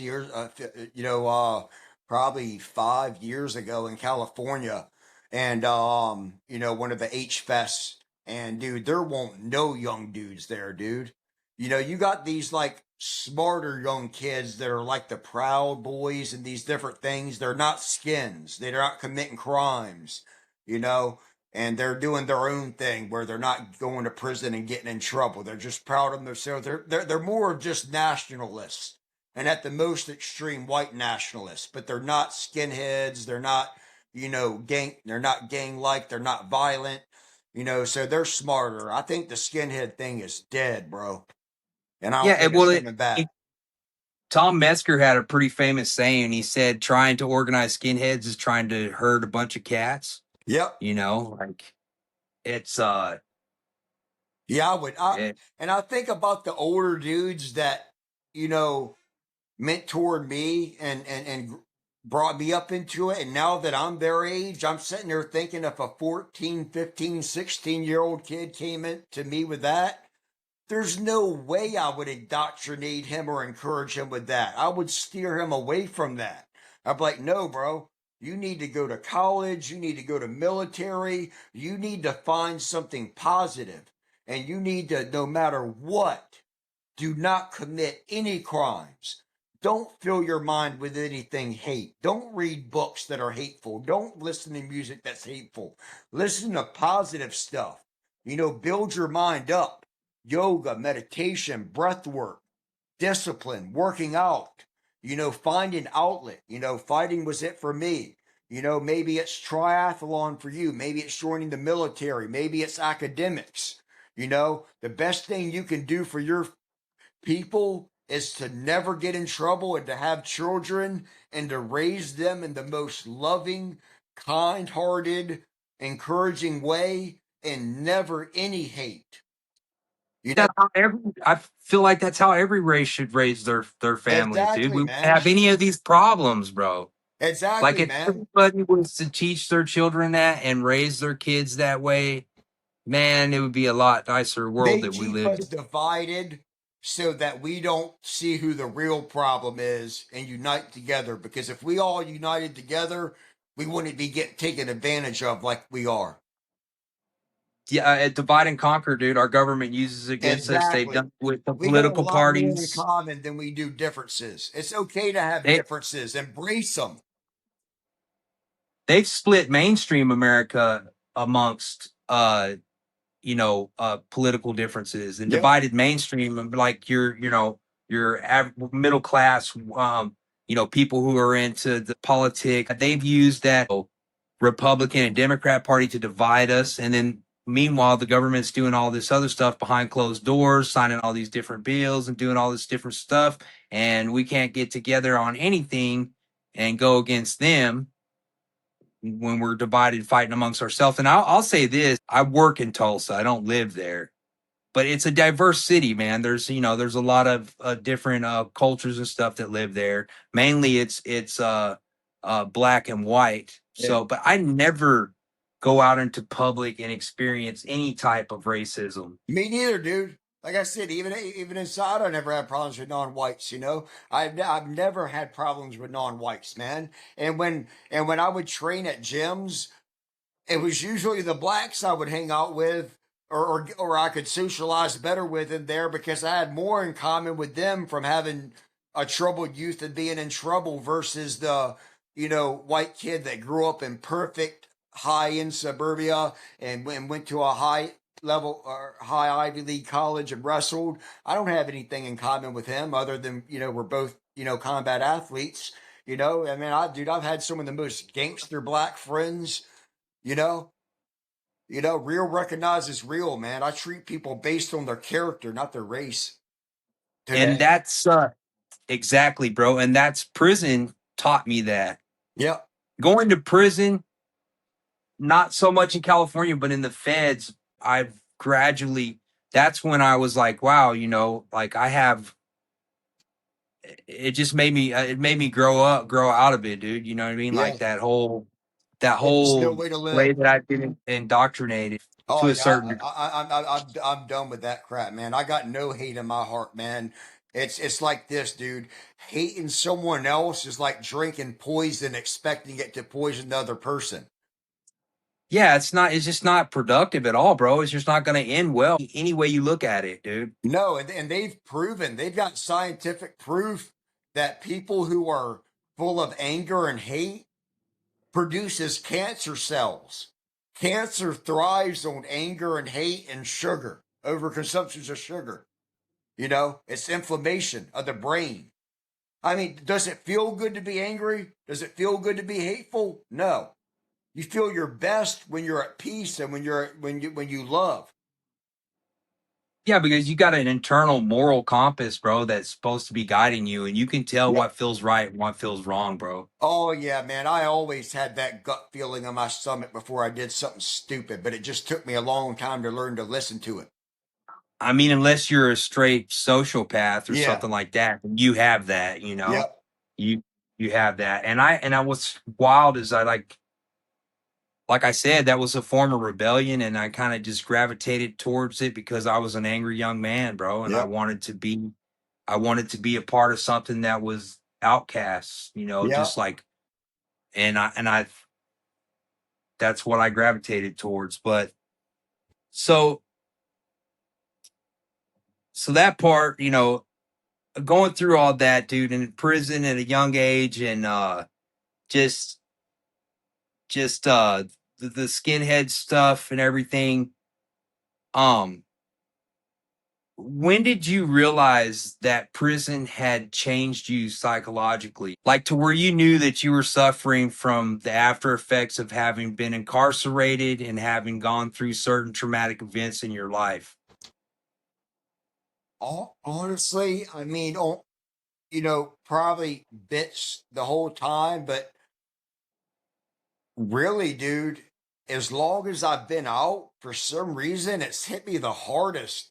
probably 5 years ago in California, and one of the H fests. And dude, there won't no young dudes there, dude. You got these like smarter young kids that are like the Proud Boys and these different things. They're not skins. They're not committing crimes you know, and they're doing their own thing where they're not going to prison and getting in trouble. They're just proud of themselves. They're more of just nationalists and at the most extreme white nationalists, but they're not skinheads. They're not, gang. They're not gang like. They're not violent. So they're smarter. I think the skinhead thing is dead, bro, and I don't Yeah, think it's coming back. Tom Metzger had a pretty famous saying. He said, "Trying to organize skinheads is trying to herd a bunch of cats." Yep. Like, it's Yeah, I would. it, And I think about the older dudes that you know mentored me and brought me up into it. And now that I'm their age, I'm sitting there thinking if a 14, 15, 16-year-old kid came in to me with that, there's no way I would indoctrinate him or encourage him with that. I would steer him away from that. I'd be like, no, bro. You need to go to college. You need to go to military. You need to find something positive. And you need to, no matter what, do not commit any crimes. Don't fill your mind with anything hate. Don't read books that are hateful. Don't listen to music that's hateful. Listen to positive stuff. Build your mind up. Yoga, meditation, breath work, discipline, working out, find an outlet. Fighting was it for me. Maybe it's triathlon for you. Maybe it's joining the military. Maybe it's academics. The best thing you can do for your people is to never get in trouble and to have children and to raise them in the most loving, kind hearted, encouraging way and never any hate. You know, that's how I feel like that's how every race should raise their families, dude. exactly, We wouldn't have man. any of these problems, bro. Like, Exactly, if man. everybody was to teach their children that and raise their kids that way, man, it would be a lot nicer world They that we keep lived us in. divided so that we don't see who the real problem is and unite together. Because if we all united together, we wouldn't be taken advantage of like we are. Yeah, divide and conquer, dude. Our government uses it against us. They've Exactly. done it with the We got a political lot more in parties. common than we do differences. It's okay to have They differences. Embrace them. they've split mainstream America amongst political differences and Yep. divided mainstream like your middle class people who are into the politics. They've used that Republican and Democrat party to divide us, and then meanwhile the government's doing all this other stuff behind closed doors, signing all these different bills and doing all this different stuff, and we can't get together on anything and go against them when we're divided fighting amongst ourselves. And I'll say this: I work in Tulsa. I don't live there, but it's a diverse city, man. There's a lot of different cultures and stuff that live there. Mainly, it's black and white. Yeah. So, but I never go out into public and experience any type of racism. Me neither, dude. Like I said, even inside, I never had problems with non-whites. You know, I've never had problems with non-whites, man. And when I would train at gyms, it was usually the blacks I would hang out with, or I could socialize better with in there because I had more in common with them from having a troubled youth and being in trouble versus the white kid that grew up in perfect high end suburbia and went to a high level or high Ivy League college and wrestled. I don't have anything in common with him other than we're both combat athletes. I mean, I've had some of the most gangster black friends you know, real recognizes real, man. I treat people based on their character, not their race And today. that's exactly, bro. And that's prison taught me that. Yep. Going to prison, not so much in California, but in the feds, I've gradually, that's when I was like, wow, like I have, it just made me, it made me grow out of it, dude. You know what I mean? Yeah. Like that It's no whole way to way live. that I've been indoctrinated Oh to a yeah, certain degree. I'm done with that crap, man. I got no hate in my heart, man. It's like this, dude. Hating someone else is like drinking poison, expecting it to poison the other person. Yeah, it's just not productive at all, bro. It's just not going to end well any way you look at it, dude. No, and they've got scientific proof that people who are full of anger and hate produces cancer cells. Cancer thrives on anger and hate and sugar, overconsumptions of sugar. It's inflammation of the brain. I mean, does it feel good to be angry? Does it feel good to be hateful? No. You feel your best when you're at peace and when you love. Yeah, because you got an internal moral compass, bro, that's supposed to be guiding you, and you can tell Yep. what feels right and what feels wrong, bro. Oh yeah, man. I always had that gut feeling in my stomach before I did something stupid, but it just took me a long time to learn to listen to it. I mean, unless you're a straight sociopath or Yeah. something like that, you have that, Yep. you you have that. And I what's wild is I like I said, that was a form of rebellion, and I kind of just gravitated towards it because I was an angry young man, bro, and Yep. I wanted to be a part of something that was outcasts, just Yep. like and I that's what I gravitated towards. But so so that part, going through all that, dude, in prison at a young age, and just just the skinhead stuff and everything. Um, when did you realize that prison had changed you psychologically? Like to where you knew that you were suffering from the after effects of having been incarcerated and having gone through certain traumatic events in your life? Honestly, I mean, probably bits the whole time, but really, dude, as long as I've been out, for some reason, it's hit me the hardest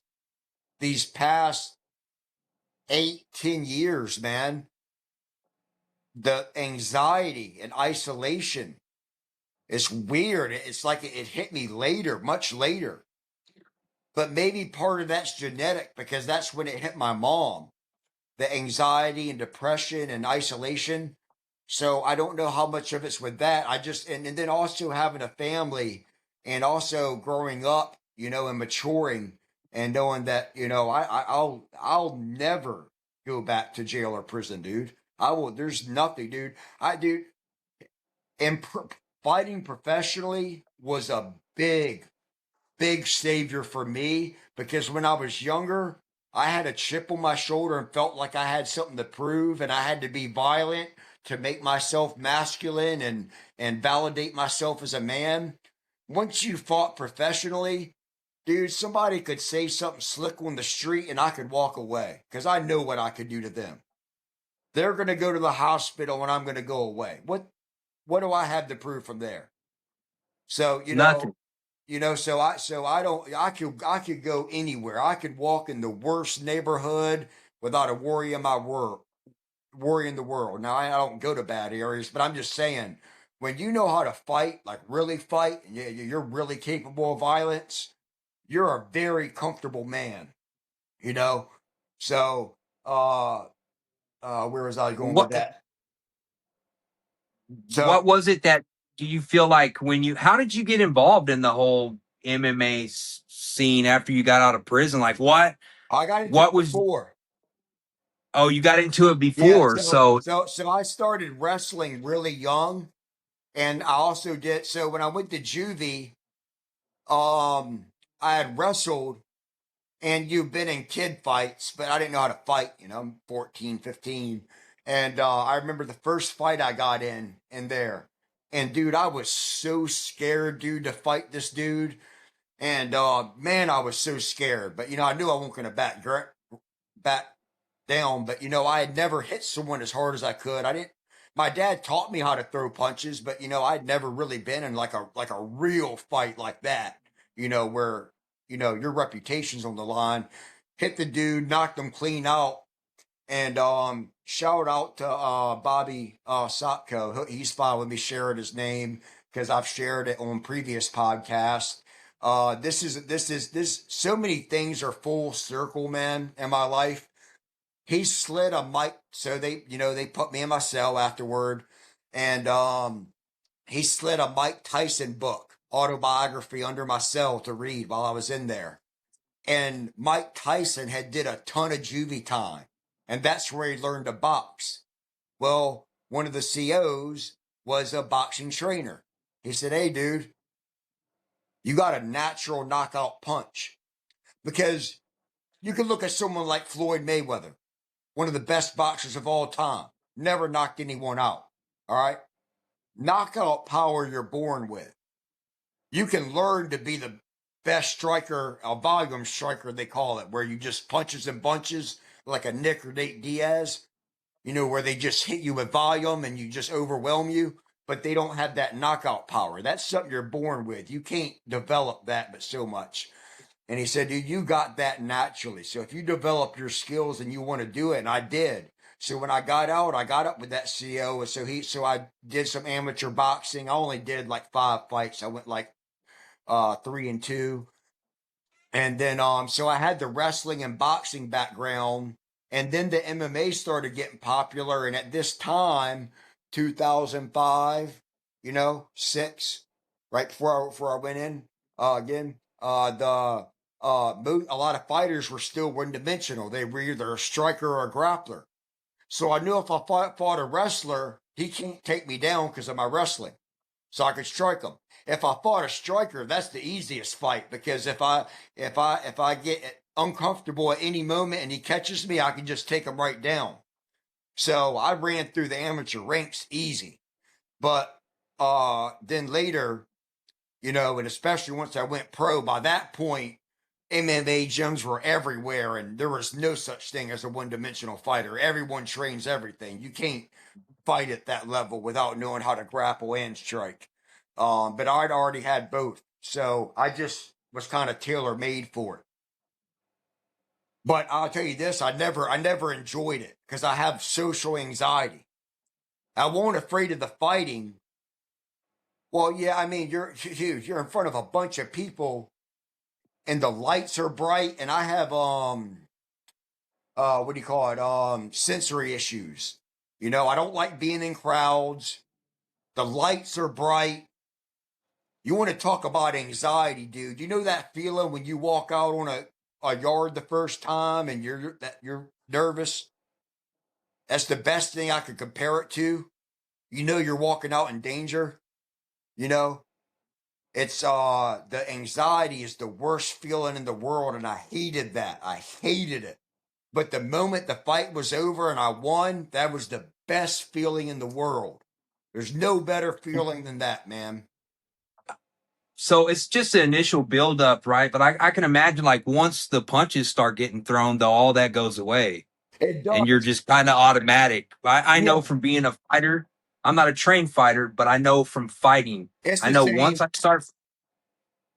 these past 8, 10 years, man. The anxiety and isolation. It's weird. It's like it hit me later, much later. But maybe part of that's genetic because that's when it hit my mom. The anxiety and depression and isolation. So I don't know how much of it's with that. And then also having a family and also growing up. and maturing and knowing that, I'll never go back to jail or prison, dude. I will. There's nothing, dude. Dude, and fighting professionally was a big savior for me because when I was younger, I had a chip on my shoulder and felt like I had something to prove and I had to be violent to make myself masculine and validate myself as a man. Once you fought professionally, dude, somebody could say something slick on the street and I could walk away because I know what I could do to them. They're going to go to the hospital and I'm going to go away. What do I have to prove from there? So, Nothing. I could go anywhere. I could walk in the worst neighborhood without a worry in the world. Now I don't go to bad areas, but I'm just saying, when you know how to fight, like really fight, and you're really capable of violence, you're a very comfortable man. You know. So, where was I going with What that? So what was it that do you feel like when you how did you get involved in the whole MMA scene after you got out of prison? Like I got into what it was before. oh you got into it Yeah. before. So So so so I started wrestling really young. And I also did so when I went to juvie, I had wrestled and you've been in kid fights, but I didn't know how to fight, I'm 14, 15. And I remember the first fight I got in there. And dude, I was so scared, dude, to fight this dude. And man, I was so scared. But I knew I wasn't gonna back down, but I had never hit someone as hard as I could. I didn't. My dad taught me how to throw punches, but I'd never really been in like a real fight like that. Where your reputation's on the line. Hit the dude, knocked him clean out, and shout out to Bobby Sopko. He's fine with me sharing his name because I've shared it on previous podcasts. This. So many things are full circle, man, in my life. He slid a mic, so they put me in my cell afterward, and he slid a Mike Tyson book autobiography under my cell to read while I was in there. And Mike Tyson had did a ton of juvie time, and that's where he learned to box. Well, one of the COs was a boxing trainer. He said, "Hey, dude, you got a natural knockout punch because you can look at someone like Floyd Mayweather, one of the best boxers of all time, never knocked anyone out. All right. Knockout power you're born with. You can learn to be the best striker, a volume striker, they call it, where you just punches and bunches like a Nick or Nate Diaz, where they just hit you with volume and you just overwhelm you, but they don't have that knockout power. That's something you're born with. You can't develop that but so much. And he said, dude, you got that naturally. So if you develop your skills and you want to do it, and I did. So when I got out, I got up with that CO. And so I did some amateur boxing. I only did like 5 fights. I went like 3-2. And then so I had the wrestling and boxing background. And then the MMA started getting popular. And at this time, 2005, 6, right before I went in again, the a lot of fighters were still one-dimensional. They were either a striker or a grappler. So I knew if I fought a wrestler, he can't take me down because of my wrestling. So I could strike him. If I fought a striker, that's the easiest fight because if I get uncomfortable at any moment and he catches me, I can just take him right down. So I ran through the amateur ranks easy. But then later, and especially once I went pro, by that point, MMA gyms were everywhere, and there was no such thing as a one-dimensional fighter. Everyone trains everything. You can't fight at that level without knowing how to grapple and strike. But I'd already had both, so I just was kind of tailor made for it. But I'll tell you this: I never enjoyed it because I have social anxiety. I wasn't afraid of the fighting. Well, yeah, I mean, you're in front of a bunch of people and the lights are bright, and I have what do you call it, sensory issues. I don't like being in crowds. The lights are bright. You want to talk about anxiety, dude. You know that feeling when you walk out on a yard the first time and you're nervous? That's the best thing I could compare it to. You know you're walking out in danger, you know? It's the anxiety is the worst feeling in the world, and I hated that. I hated it. But the moment the fight was over and I won, that was the best feeling in the world. There's no better feeling than that, man. So it's just the initial buildup, right? But I can imagine like once the punches start getting thrown, though, all that goes away It and you're does. just kind of automatic. I know Yeah, from being a fighter, I'm not a trained fighter, but I know from fighting. it's I the know once same. I start,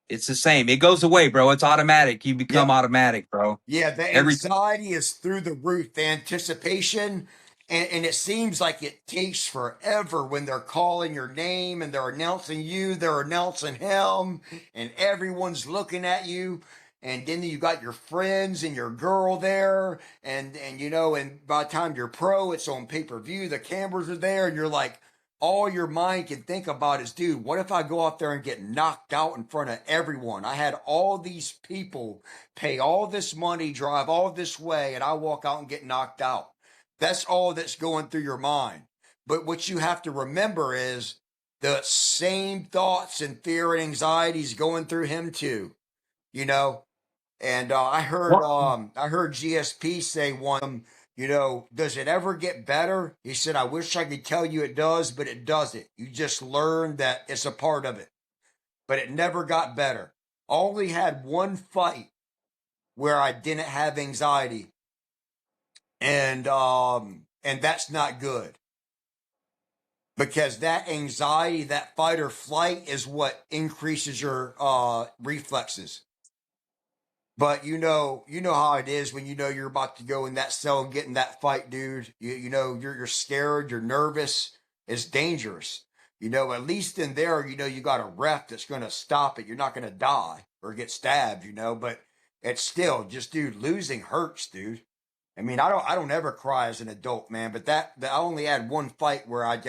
it's the same. It goes away, bro. It's automatic. You become Yep. automatic, bro. Yeah, the Every anxiety is through the roof, the anticipation, and it seems like it takes forever when they're calling your name and they're announcing you, they're announcing him, and everyone's looking at you. And then you got your friends and your girl there, and and by the time you're pro, it's on pay-per-view, the cameras are there, and you're like, all your mind can think about is, dude, what if I go out there and get knocked out in front of everyone? I had all these people pay all this money, drive all this way, and I walk out and get knocked out. That's all that's going through your mind. But what you have to remember is the same thoughts and fear and anxieties going through him too. You know, and what? I heard GSP say one. Does it ever get better? He said, I wish I could tell you it does, but it doesn't. You just learn that it's a part of it. But it never got better. Only had one fight where I didn't have anxiety, and that's not good because that anxiety, that fight or flight, is what increases your reflexes. But you know how it is when you know you're about to go in that cell and get in that fight, dude. You're scared, you're nervous. It's dangerous. At least in there, you got a ref that's going to stop it. You're not going to die or get stabbed, but it's still just, dude, losing hurts, dude. I mean, I don't ever cry as an adult, man. But that I only had one fight where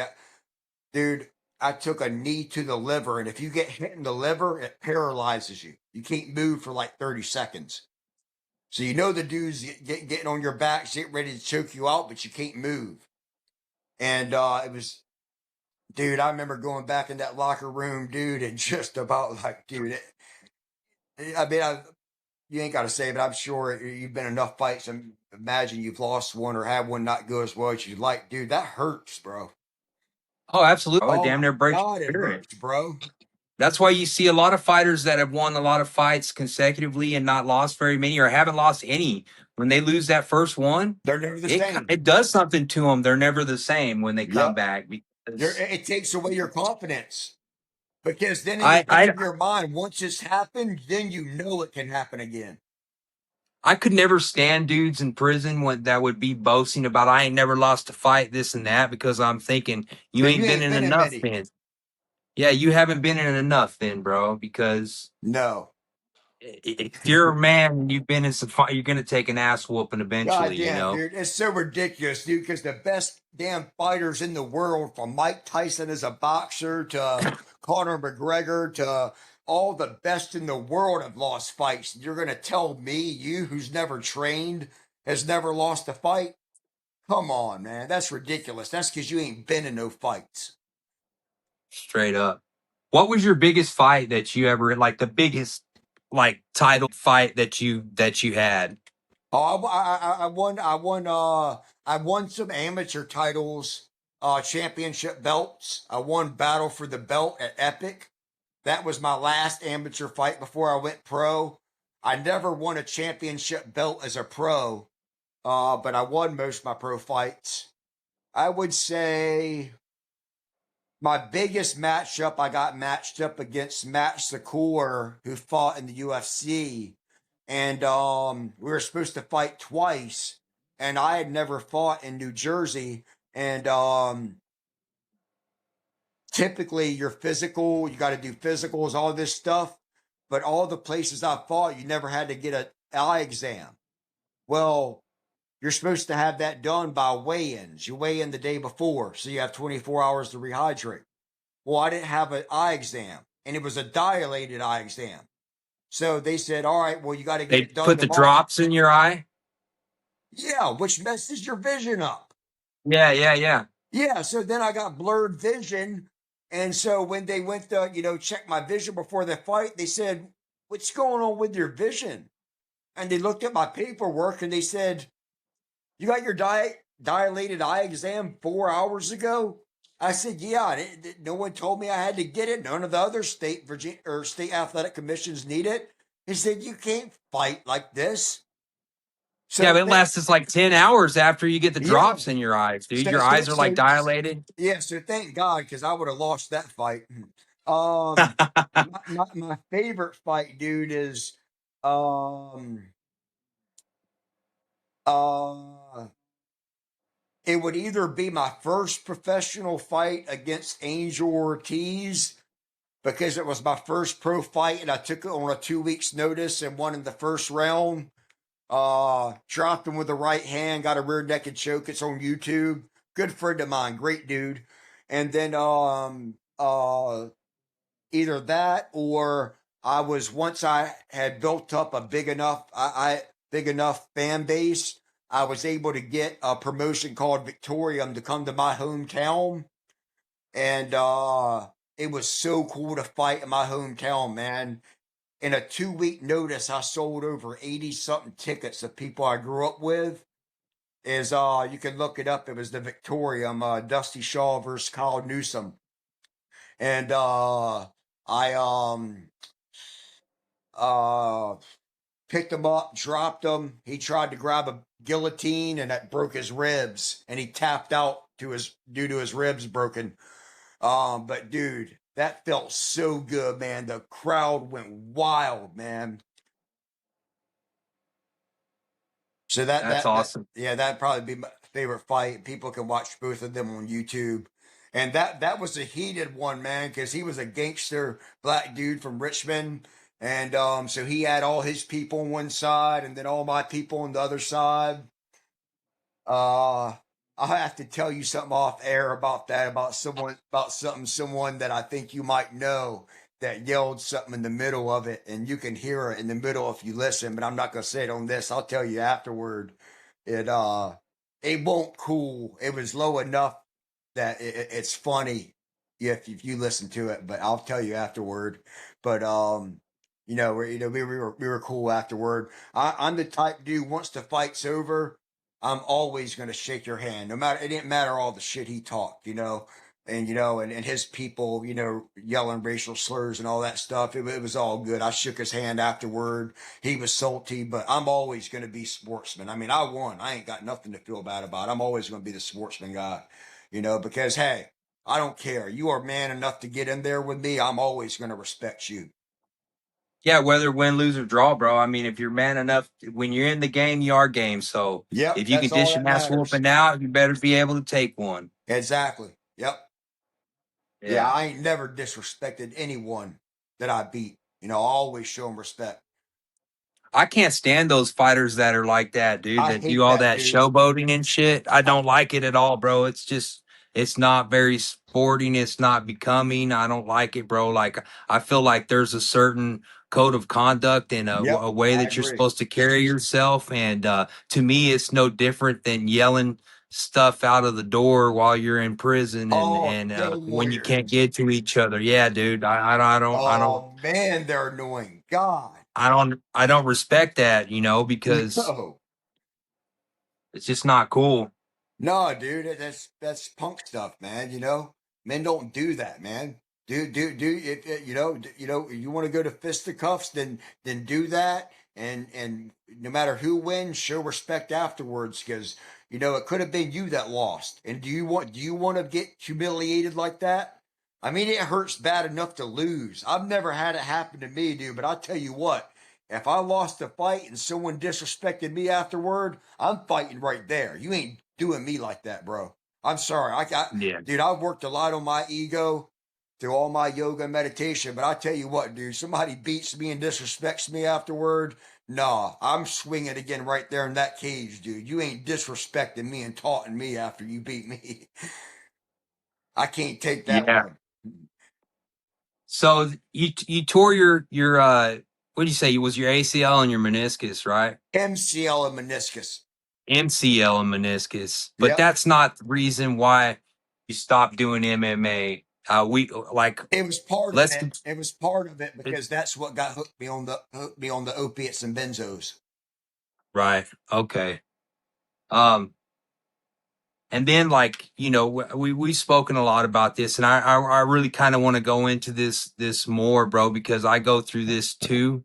dude, I took a knee to the liver, and if you get hit in the liver, it paralyzes you. You can't move for like 30 seconds. So the dude's getting on your back, getting ready to choke you out, but you can't move. And it was, dude, I remember going back in that locker room, dude, and just about like, dude, I mean, you ain't got to say, but I'm sure you've been in enough fights. And imagine you've lost one or had one not go as well as you'd like, dude. That hurts, bro. Oh, absolutely. It Oh damn my near breaks God, it your spirit. hurts, bro. That's why you see a lot of fighters that have won a lot of fights consecutively and not lost very many or haven't lost any. When they lose that first one, They're never the it same. it does something to them. They're never the same when they come Yep. back because It takes away your confidence because then in the I back I of your mind, once it's happened, then you know it can happen again. I could never stand dudes in prison when that would be boasting about I ain't never lost a fight, this and that, because I'm thinking you Then you ain't been ain't in been in enough many. then. Yeah, you haven't been in enough then, bro, because No. if you're a man, you've been in some fight, you're gonna take an ass whooping God eventually, you damn, know. dude. It's so ridiculous, dude, because the best damn fighters in the world, from Mike Tyson as a boxer to Conor McGregor to all the best in the world have lost fights. You're going to tell me, you who's never trained, has never lost a fight? Come on, man. That's ridiculous. That's because you ain't been in no fights. Straight up. What was your biggest fight that you ever like the biggest like title fight that you had? Oh, I won some amateur titles, championship belts. I won Battle for the Belt at Epic. That was my last amateur fight before I went pro. I never won a championship belt as a pro, but I won most of my pro fights. I would say my biggest matchup, I got matched up against Matt Secor, who fought in the UFC. And we were supposed to fight twice. And I had never fought in New Jersey. And typically you're physical, you got to do physicals, all this stuff. But all the places I fought, you never had to get an eye exam. Well, you're supposed to have that done by weigh-ins. You weigh in the day before, so you have 24 hours to rehydrate. Well, I didn't have an eye exam. and it was a dilated eye exam. So they said, all right, well, you got to get They it done put the tomorrow. drops in your eye. Yeah, which messes your vision up. Yeah, yeah, yeah. Yeah, so then I got blurred vision. And so when they went to, check my vision before the fight, they said, what's going on with your vision? And they looked at my paperwork and they said, you got your dilated eye exam 4 hours ago? I said, yeah. No one told me I had to get it. None of the other state athletic commissions need it. He said, you can't fight like this. Yeah, So but it lasts like 10 hours after you get the yeah. drops in your eyes, dude. So, Your so, eyes are like so, dilated. yeah. So thank God, because I would have lost that fight. Um, my favorite fight, dude, is um uh it would either be my first professional fight against Angel Ortiz because it was my first pro fight and I took it on a 2 weeks notice and won in the first round. Dropped him with the right hand, got a rear naked choke. It's on YouTube. Good friend of mine, great dude. And then either that or once I had built up a big enough fan base, I was able to get a promotion called Victorium to come to my hometown. And it was so cool to fight in my hometown, man. In a 2 week notice, I sold over 80 something tickets of people I grew up with. Is You can look it up. It was the Victorium, Dusty Shaw versus Kyle Newsom. And I uh picked him up, dropped him. He tried to grab a guillotine and that broke his ribs and he tapped out due to his ribs broken. But dude, that felt so good, man. The crowd went wild, man. So That's awesome. yeah, that'd probably be my favorite fight. People can watch both of them on YouTube. And that was a heated one, man, because he was a gangster black dude from Richmond. And so he had all his people on one side and then all my people on the other side. Uh I'll have to tell you something off air about that, someone that I think you might know that yelled something in the middle of it, and you can hear it in the middle if you listen, but I'm not gonna say it on this. I'll tell you afterward. It it won't cool. It was low enough that it's funny if you listen to it, but I'll tell you afterward. But we were cool afterward. I'm the type dude once the fight's over, I'm always going to shake your hand, no matter. It didn't matter all the shit he talked, and his people, yelling racial slurs and all that stuff. It was all good. I shook his hand afterward. He was salty, but I'm always going to be sportsman. I mean, I won. I ain't got nothing to feel bad about. I'm always going to be the sportsman guy, because hey, I don't care. You are man enough to get in there with me. I'm always going to respect you. Yeah, whether win, lose, or draw, bro. I mean, if you're man enough, when you're in the game, you are game. So Yep, if you can that's all dish that an ass matters. whooping out, you better be able to take one. Exactly. Yep. Yeah, Yeah. I ain't never disrespected anyone that I beat. I always show them respect. I can't stand those fighters that are like that, dude, I that do hate all that that dude. showboating and shit. I I, don't like it at all, bro. It's not very sporting. It's not becoming. I don't like it, bro. Like, I feel like there's a certain code of conduct and yep, a way I that you're agree. supposed to carry yourself. And to me, it's no different than yelling stuff out of the door while you're in prison Oh, and shame when you can't warriors. get to each other. Yeah, dude. Oh man, they're annoying. God, I don't respect that, because no, it's just not cool. no, dude, that's punk stuff, man. Men don't do that, man. If you want to go to fisticuffs, then do that, and no matter who wins, show respect afterwards, because it could have been you that lost. And do you want to get humiliated like that? I mean, it hurts bad enough to lose. I've never had it happen to me, dude, but I'll tell you what. If I lost a fight and someone disrespected me afterward, I'm fighting right there. You ain't doing me like that, bro. I'm sorry. Yeah. Dude, I've worked a lot on my ego through all my yoga and meditation, but I tell you what, dude, somebody beats me and disrespects me afterward. Nah, I'm swinging again right there in that cage, dude. You ain't disrespecting me and taunting me after you beat me. I can't take that Yeah. one. So you tore your what do you say? It was your ACL and your meniscus, right? MCL and meniscus. MCL and meniscus, but Yep. that's not the reason why you stopped doing MMA. We like It was part of let's it. It was part of it because that's what got hooked me on the opiates and benzos. right. Okay. Um, and then like we've spoken a lot about this, and I really kind of want to go into this more, bro, because I go through this too,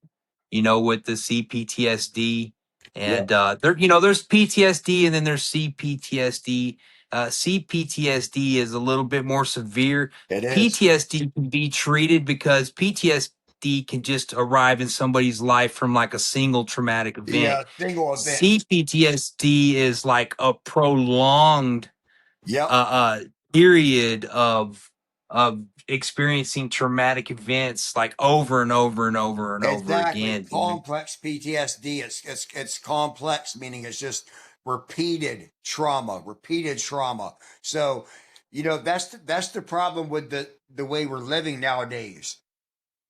with the CPTSD. Yep. And there's PTSD and then there's CPTSD. CPTSD is a little bit more severe. It is. PTSD can be treated because PTSD can just arrive in somebody's life from like a single traumatic event. Yeah, single event. CPTSD is like a prolonged Yep. period of experiencing traumatic events like over and over and over and over Exactly. again, dude. Complex PTSD. It's complex, meaning it's just repeated trauma, repeated trauma. So, that's the problem with the way we're living nowadays.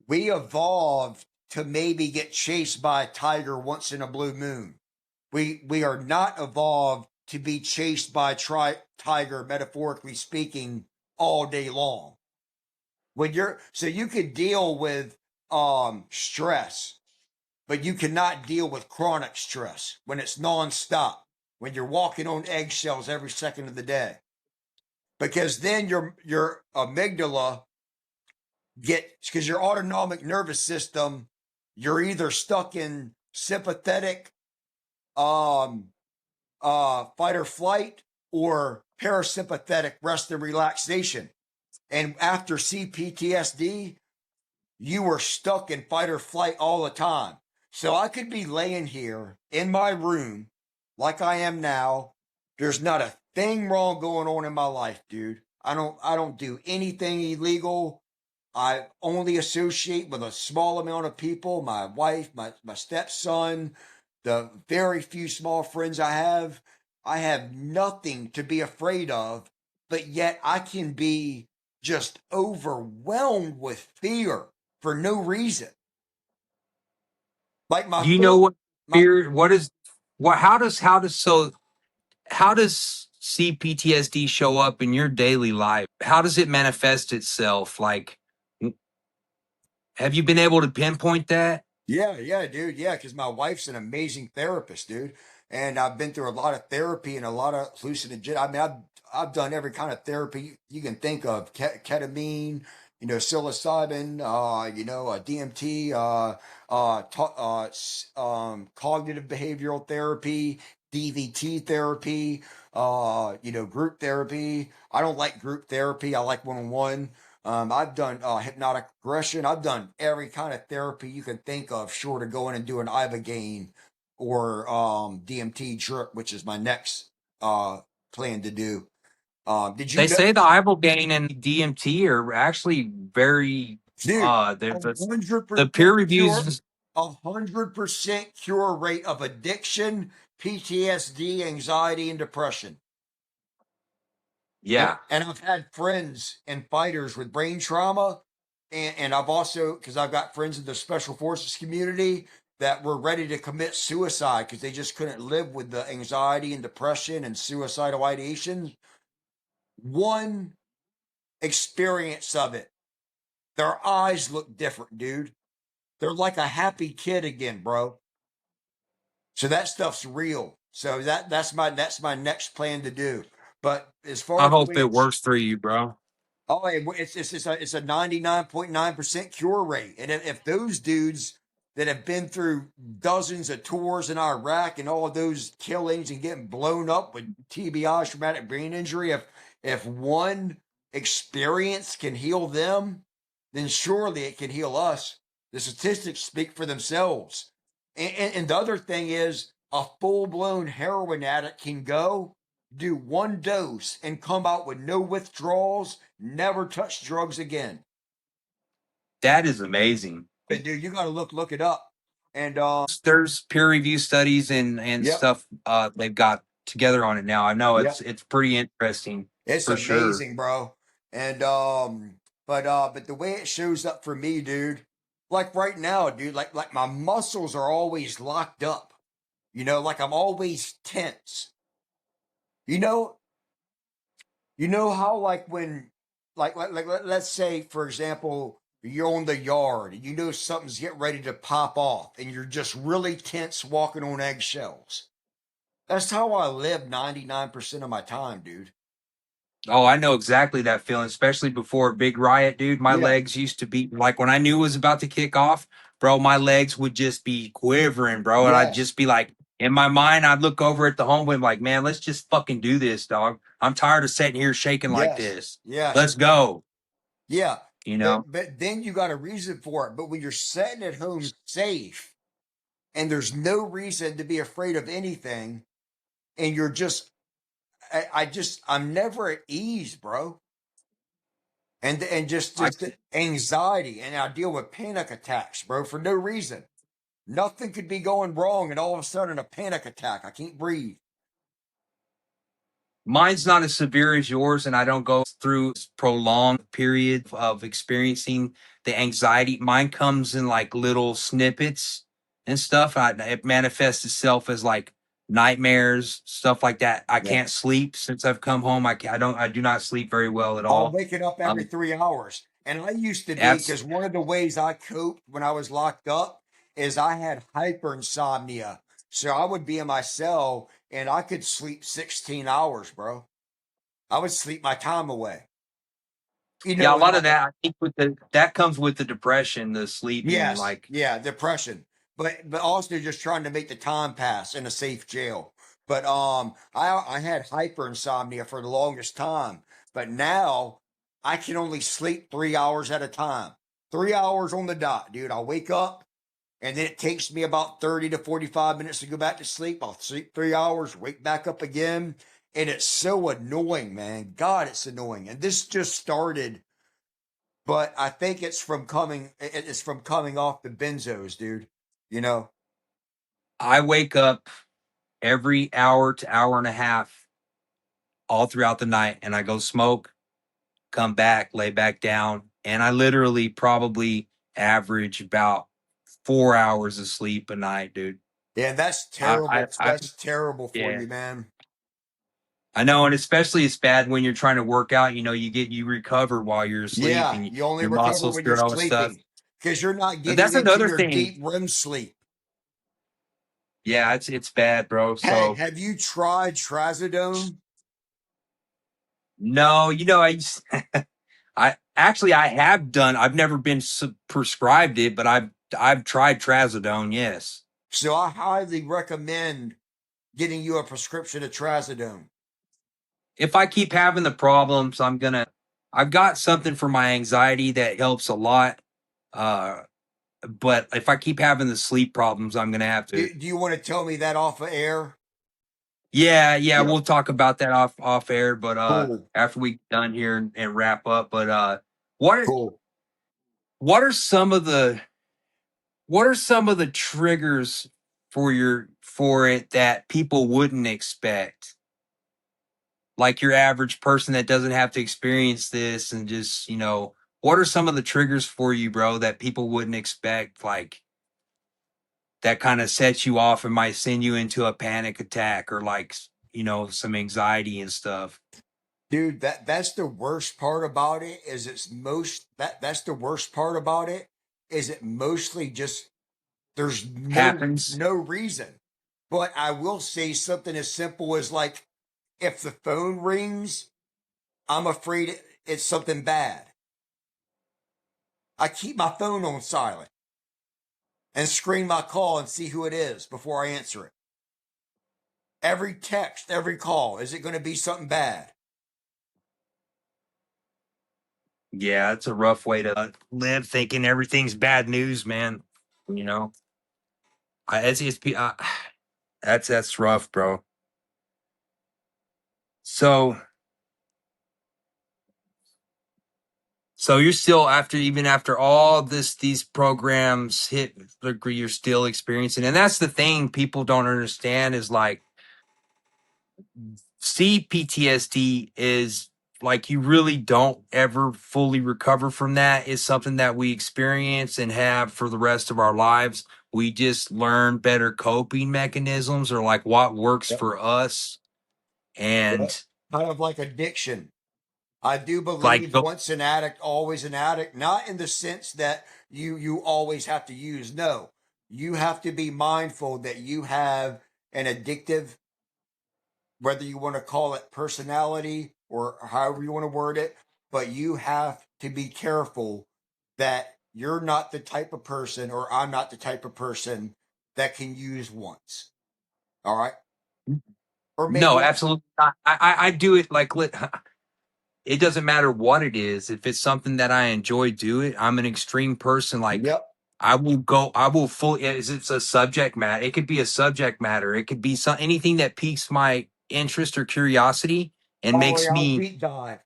We evolved to maybe get chased by a tiger once in a blue moon. We are not evolved to be chased by a tiger, metaphorically speaking, all day long. So you could deal with stress, but you cannot deal with chronic stress when it's nonstop, when you're walking on eggshells every second of the day. Because then your amygdala because your autonomic nervous system, you're either stuck in sympathetic um fight or flight or parasympathetic rest and relaxation. And after CPTSD, you were stuck in fight or flight all the time. So I could be laying here in my room like I am now. There's not a thing wrong going on in my life, dude. I don't do anything illegal. I only associate with a small amount of people, my wife, my stepson, the very few small friends I have. I have nothing to be afraid of, but yet I can be just overwhelmed with fear for no reason. Like my Do you know phone, what my fear? What is what? How does CPTSD show up in your daily life? How does it manifest itself? Like, have you been able to pinpoint that? Yeah, yeah, dude. Yeah, because my wife's an amazing therapist, dude. And I've been through a lot of therapy and a lot of hallucinogen. I mean, I've done every kind of therapy you can think of: ketamine, psilocybin, DMT, cognitive behavioral therapy, DVT therapy, group therapy. I don't like group therapy. I like one on one. I've done hypnotic regression. I've done every kind of therapy you can think of, short of going and doing ibogaine or DMT drip, which is my next plan to do. Did you They know, say the ibogaine and DMT are actually very dude? they're A hundred the percent peer cure, reviews. 100% cure rate of addiction, PTSD, anxiety, and depression. And Yeah, and I've had friends and fighters with brain trauma, and I've also because I've got friends in the special forces community that were ready to commit suicide because they just couldn't live with the anxiety and depression and suicidal ideation. One experience of it, their eyes look different, dude. They're like a happy kid again, bro. So that stuff's real. So that's my next plan to do. But as far I as the hope way it it's works for you, bro. Oh, it's a 99.9% cure rate. And if those dudes that have been through dozens of tours in Iraq and all of those killings and getting blown up with TBI, traumatic brain injury, if one experience can heal them, then surely it can heal us. The statistics speak for themselves. And the other thing is a full blown heroin addict can go do one dose and come out with no withdrawals, never touch drugs again. That is amazing. But dude, you got to look it up. And There's peer review studies and yep, stuff they've got together on it now. I know it's yep, it's pretty interesting it's for sure. amazing, bro. And But the way it shows up for me, dude, like right now, dude, like my muscles are always locked up. Like I'm always tense. You know, you know how like when let's say for example, you're on the yard and you know something's getting ready to pop off and you're just really tense walking on eggshells. That's how I live 99% of my time, dude. Oh, I know exactly that feeling, especially before a big riot, dude. My Yeah. legs used to be like when I knew it was about to kick off, bro, my legs would just be quivering, bro. And I'd Yes. just be like, in my mind, I'd look over at the home and like, man, let's just fucking do this, dog. I'm tired of sitting here shaking like Yes. this. Yes. Let's go. Yeah. You know, But then you got a reason for it. But when you're sitting at home safe and there's no reason to be afraid of anything, and you're just I'm never at ease, bro. And I just the anxiety, and I deal with panic attacks, bro, for no reason. Nothing could be going wrong, and all of a sudden a panic attack. I can't breathe. mine's not as severe as yours, and I don't go through prolonged period of experiencing the anxiety. Mine comes in like little snippets and stuff. It manifests itself as like nightmares, stuff like that. I Yeah. can't sleep since I've come home. I do not sleep very well at I'm all. waking up every Um, 3 hours. And I used to be, abs- because one of the ways I coped when I was locked up is I had hyperinsomnia. So I would be in my cell and I could sleep 16 hours, bro. I would sleep my time away. yeah, a In lot my, of that I think with the that comes with the depression, the sleeping, yes, like yeah, depression. But also just trying to make the time pass in a safe jail. But I had hyperinsomnia for the longest time. But now I can only sleep 3 hours at a time. 3 hours on the dot, dude. I'll wake up and then it takes me about 30 to 45 minutes to go back to sleep. I'll sleep 3 hours, wake back up again. And it's so annoying, man. God, it's annoying. And this just started, but I think it's from coming off the benzos, dude. You know? I wake up every hour to hour and a half all throughout the night and I go smoke, come back, lay back down, and I literally probably average about 4 hours of sleep a night, dude. Yeah, that's I, terrible. I That's terrible for yeah, you, man. I know, and especially it's bad when you're trying to work out. You recover while you're asleep, Yeah, and you only your recover muscles when you're doing all this stuff. sleeping because you're not But getting that's into another your thing. deep REM sleep. Yeah, it's bad, bro. Hey, So have you tried trazodone? no, I have done. I've never been prescribed it, but I've tried trazodone. Yes. So I highly recommend getting you a prescription of trazodone. If I keep having the problems, I've got something for my anxiety that helps a lot. Uh, but if I keep having the sleep problems, I'm gonna have to. Do you want to tell me that off of air? Yeah, yeah, Yeah. we'll talk about that off air, but Cool. after we done here and wrap up. But what are Cool. what are some of the what are some of the triggers for it that people wouldn't expect? Like your average person that doesn't have to experience this and just, what are some of the triggers for you, bro, that people wouldn't expect, like that kind of sets you off and might send you into a panic attack or like, some anxiety and stuff Dude, that's the worst part about it is that's the worst part about it is it mostly just there's happens? no reason. But I will say something as simple as like if the phone rings, I'm afraid it's something bad. I keep my phone on silent and screen my call and see who it is before I answer it. Every text, every call, is it going to be something bad? Yeah, it's a rough way to live thinking everything's bad news, man. You know, that's rough, bro. So, So you're still even after all these programs hit, like, you're still experiencing, and that's the thing people don't understand is like CPTSD is like you really don't ever fully recover from that. It's something that we experience and have for the rest of our lives. We just learn better coping mechanisms or like what works Yep. for us. Yep. And Kind of like addiction. I do like believe once an addict, always an addict, not in the sense that you always have to use. No, you have to be mindful that you have an addictive, whether you want to call it personality or however you want to word it, but you have to be careful that you're not the type of person, or I'm not the type of person that can use once. All right. Or no, maybe I, absolutely not. I do it like it doesn't matter what it is. If it's something that I enjoy, do it. I'm an extreme person. Like yep. I will fully, is it's a subject matter. It could be a subject matter. It could be anything that piques my interest or curiosity and Oh, makes yeah, I'll me, deep dive.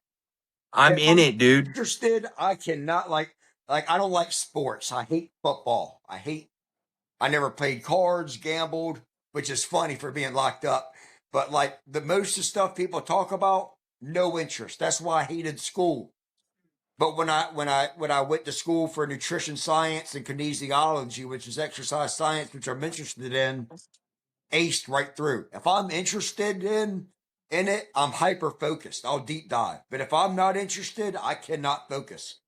I'm If in I'm it, dude. interested, I cannot like I don't like sports. I hate football. I never played cards, gambled, which is funny for being locked up. But like the most of the stuff people talk about, no interest. That's why I hated school. But when I went to school for nutrition science and kinesiology, which is exercise science, which I'm interested in, aced right through. If I'm interested in it, I'm hyper focused. I'll deep dive. But if I'm not interested, I cannot focus.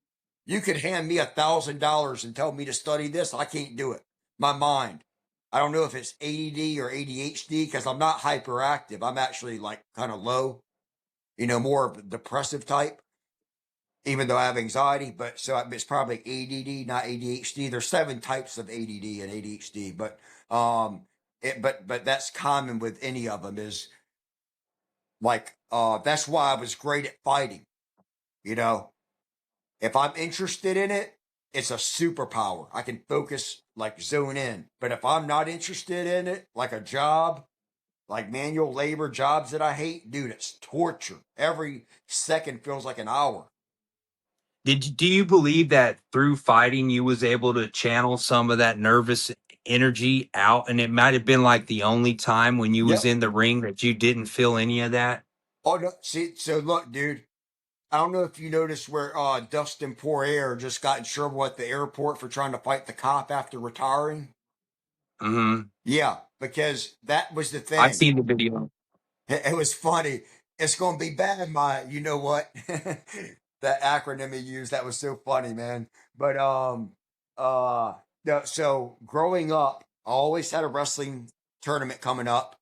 You could hand me $1,000 and tell me to study this. I can't do it. My mind. I don't know if it's ADD or ADHD because I'm not hyperactive. I'm actually like kind of low, more of a depressive type, even though I have anxiety. But so it's probably ADD, not ADHD. There's 7 types of ADD and ADHD, um, but that's common with any of them. Is like that's why I was great at fighting. You know, if I'm interested in it, it's a superpower. I can focus, like zone in. But if I'm not interested in it, like a job, like manual labor jobs that I hate, dude, it's torture. Every second feels like an hour. Do you believe that through fighting you was able to channel some of that nervous energy out, and it might have been like the only time when you was Yep. in the ring that you didn't feel any of that? Oh no, see, so look, dude. I don't know if you noticed where Dustin Poirier just got in trouble at the airport for trying to fight the cop after retiring. Mhm. Yeah, because that was the I've thing. seen the video. It was funny. It's going to be bad, you know what? That acronym he used, that was so funny, man. But, uh, no, so growing up, I always had a wrestling tournament coming up,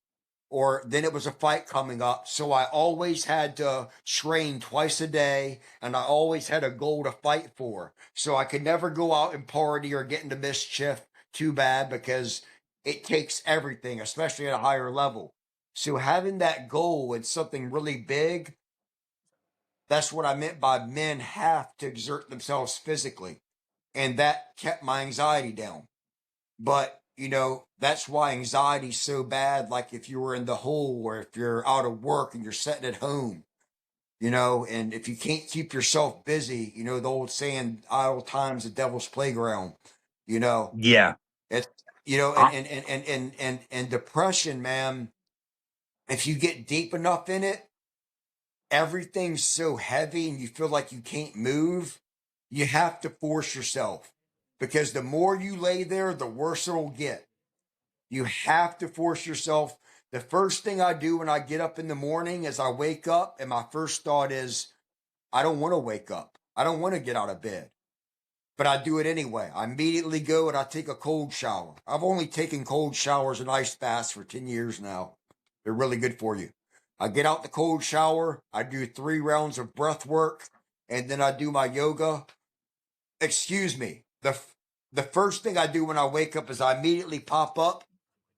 or then it was a fight coming up. So I always had to train twice a day, and I always had a goal to fight for. So I could never go out and party or get into mischief too bad because it takes everything, especially at a higher level. So having that goal and something really big, that's what I meant by men have to exert themselves physically. And that kept my anxiety down. But, that's why anxiety's so bad. Like if you were in the hole or if you're out of work and you're sitting at home, and if you can't keep yourself busy, the old saying, idle time's the devil's playground, you know, Yeah. it's, I, and depression, man, if you get deep enough in it, everything's so heavy and you feel like you can't move. You have to force yourself because the more you lay there, the worse it'll get. You have to force yourself. The first thing I do when I get up in the morning is I wake up, and my first thought is, I don't want to wake up. I don't want to get out of bed, but I do it anyway. I immediately go and I take a cold shower. I've only taken cold showers and ice baths for 10 years now. They're really good for you. I get out the cold shower, I do 3 rounds of breath work, and then I do my yoga. Excuse me. The first thing I do when I wake up is I immediately pop up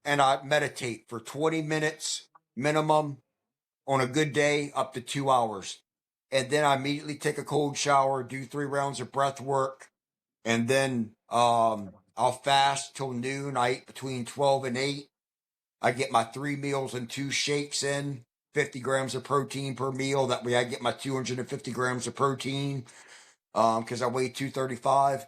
and I meditate for 20 minutes minimum, on a good day up to 2 hours. And then I immediately take a cold shower, do 3 rounds of breath work, and then I'll fast till noon. I eat between 12 and 8. I get my 3 meals and 2 shakes in, 50 grams of protein per meal. That way I get my 250 grams of protein because I weigh 235.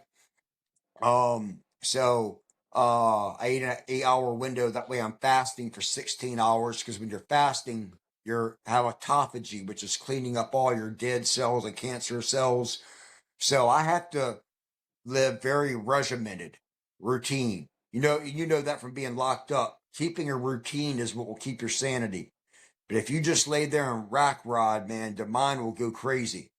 So I eat an 8-hour window. That way I'm fasting for 16 hours because when you're fasting, your have autophagy, which is cleaning up all your dead cells and cancer cells. So I have to live very regimented, routine. You know that from being locked up. Keeping a routine is what will keep your sanity. But if you just lay there and rack rod, man, the mind will go crazy.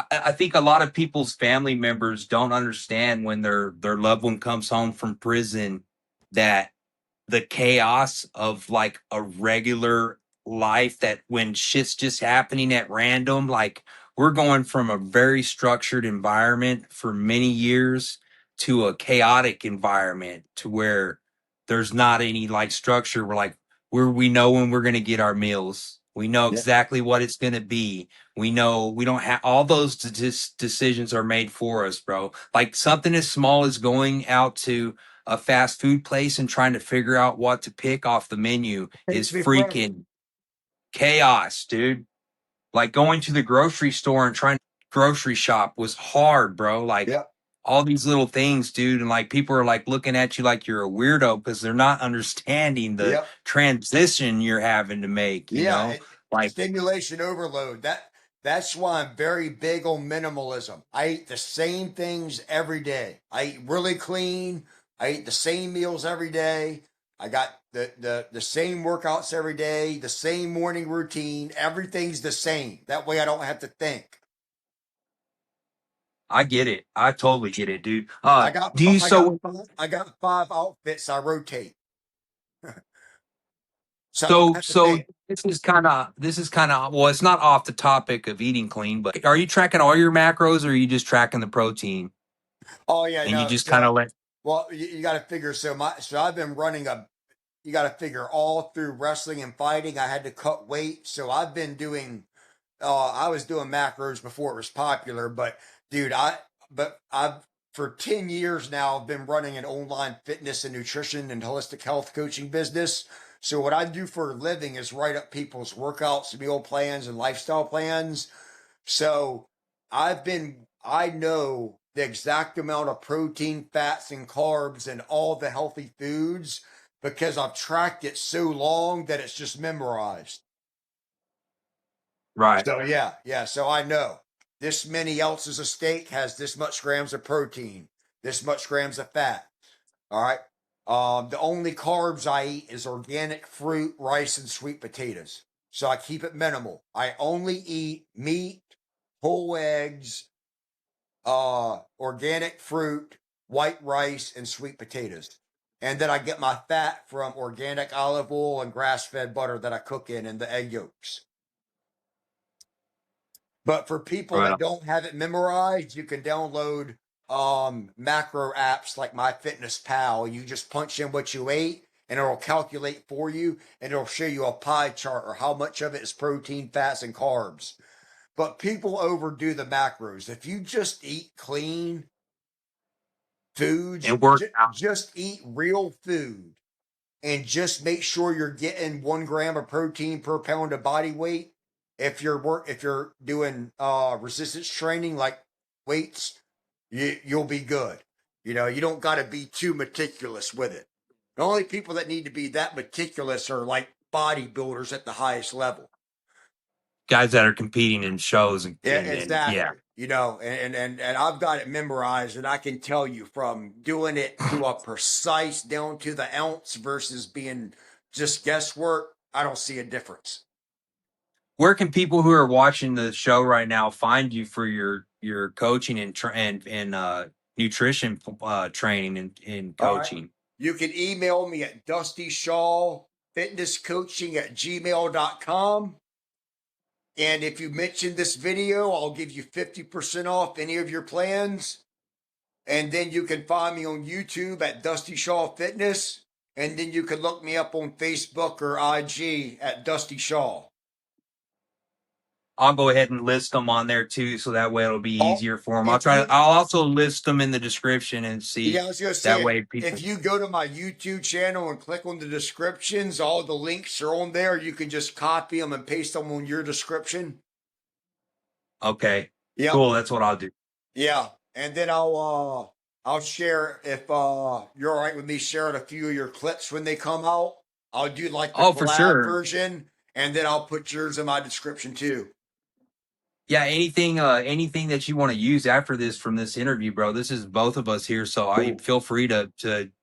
I think a lot of people's family members don't understand when their loved one comes home from prison that the chaos of like a regular life, that when shit's just happening at random, like we're going from a very structured environment for many years to a chaotic environment to where there's not any like structure. We're like, we know when we're going to get our meals. We know Yeah. exactly what it's going to be. We know we don't have all those decisions are made for us, bro. Like something as small as going out to a fast food place and trying to figure out what to pick off the menu is Takes me forever. freaking chaos, dude. Like going to the grocery store and trying to grocery shop was hard, bro. Like Yeah. all these little things, dude. And like people are like looking at you like you're a weirdo because they're not understanding the Yeah. transition you're having to make, you Yeah, know? Like, stimulation overload. That's why I'm very big on minimalism. I eat the same things every day. I eat really clean. I eat the same meals every day. I got the same workouts every day, the same morning routine. Everything's the same. That way I don't have to think. I get it. I totally get it, dude. Do you so I got five outfits I rotate. So I don't So have to so think. this is kind of well, it's not off the topic of eating clean, but are you tracking all your macros or are you just tracking the protein Oh yeah, and you no. just kind of let Well, you got to figure. So I've been running a. You got to figure all through wrestling and fighting. I had to cut weight, so I've been doing. I was doing macros before it was popular, but dude, I've for 10 years now. I've been running an online fitness and nutrition and holistic health coaching business. So what I do for a living is write up people's workouts, meal plans, and lifestyle plans. So I know the exact amount of protein, fats, and carbs and all the healthy foods because I've tracked it so long that it's just memorized. right. So yeah. So I know this many ounces of steak has this much grams of protein, this much grams of fat. All right. The only carbs I eat is organic fruit, rice, and sweet potatoes. So I keep it minimal. I only eat meat, whole eggs, organic fruit, white rice, and sweet potatoes. And then I get my fat from organic olive oil and grass fed butter that I cook in and the egg yolks. But for people Right. that don't have it memorized, you can download macro apps like MyFitnessPal. You just punch in what you ate and it'll calculate for you and it'll show you a pie chart or how much of it is protein, fats, and carbs. But people overdo the macros. If you just eat clean foods, And work out. just eat real food and just make sure you're getting 1 gram of protein per pound of body weight. If you're doing resistance training like weights, you'll be good. You don't got to be too meticulous with it. The only people that need to be that meticulous are like bodybuilders at the highest level. Guys that are competing in shows Yeah, and yeah. exactly. And I've got it memorized, and I can tell you from doing it to a precise down to the ounce versus being just guesswork. I don't see a difference. Where can people who are watching the show right now find you for your coaching and nutrition training and All right. coaching? You can email me at dustyshaw@gmail.com. And if you mention this video, I'll give you 50% off any of your plans. And then you can find me on YouTube at Dusty Shaw Fitness. And then you can look me up on Facebook or IG at Dusty Shaw. I'll go ahead and list them on there too, so that way it'll be All, easier for them. if you, I'll also list them in the description and yeah, see I was going to that say, way if people. you go to my YouTube channel and click on the descriptions, all the links are on there. You can just copy them and paste them on your description. Okay, Yep. cool. That's what I'll do. Yeah. And then I'll share if you're all right with me sharing a few of your clips when they come out. I'll do like the Oh, for collab sure. version and then I'll put yours in my description too. Yeah, anything that you want to use after this from this interview, bro. This is both of us here, so I Cool. feel free to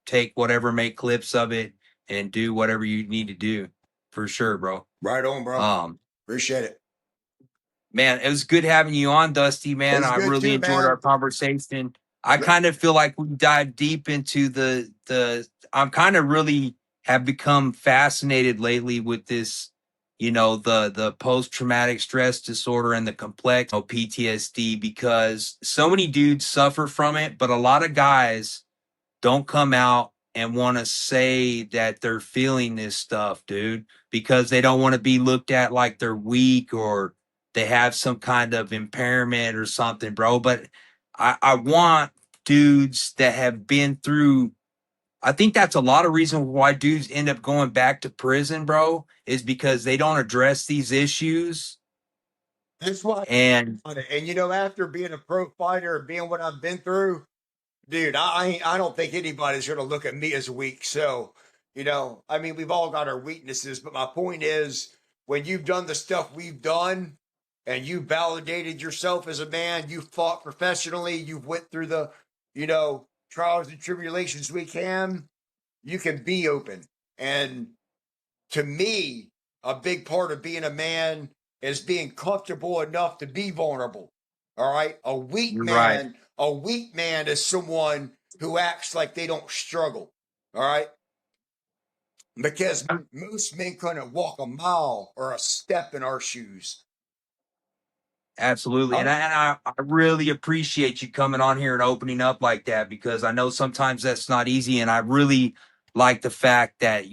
take whatever, make clips of it, and do whatever you need to do, for sure, bro. Right on, bro. Um, Appreciate it. Man, it was good having you on, Dusty, man. It's I good really too, enjoyed our man. conversation. I Yep. kind of feel like we dived deep into the I'm kind of really have become fascinated lately with this, the post-traumatic stress disorder and the complex PTSD, because so many dudes suffer from it, but a lot of guys don't come out and want to say that they're feeling this stuff, dude, because they don't want to be looked at like they're weak or they have some kind of impairment or something, bro. But I want dudes that have been through. I think that's a lot of reason why dudes end up going back to prison, bro, is because they don't address these issues. That's why. And And after being a pro fighter and being what I've been through, dude, I don't think anybody's going to look at me as weak. So, I mean, we've all got our weaknesses, but my point is, when you've done the stuff we've done, and you validated yourself as a man, you fought professionally, you've went through the, trials and tribulations you can be open. And to me, a big part of being a man is being comfortable enough to be vulnerable. All right. you're right. A weak man is someone who acts like they don't struggle. All right. Because most men couldn't walk a mile or a step in our shoes. Absolutely. And I'm, I really appreciate you coming on here and opening up like that, because I know sometimes that's not easy. And I really like the fact that,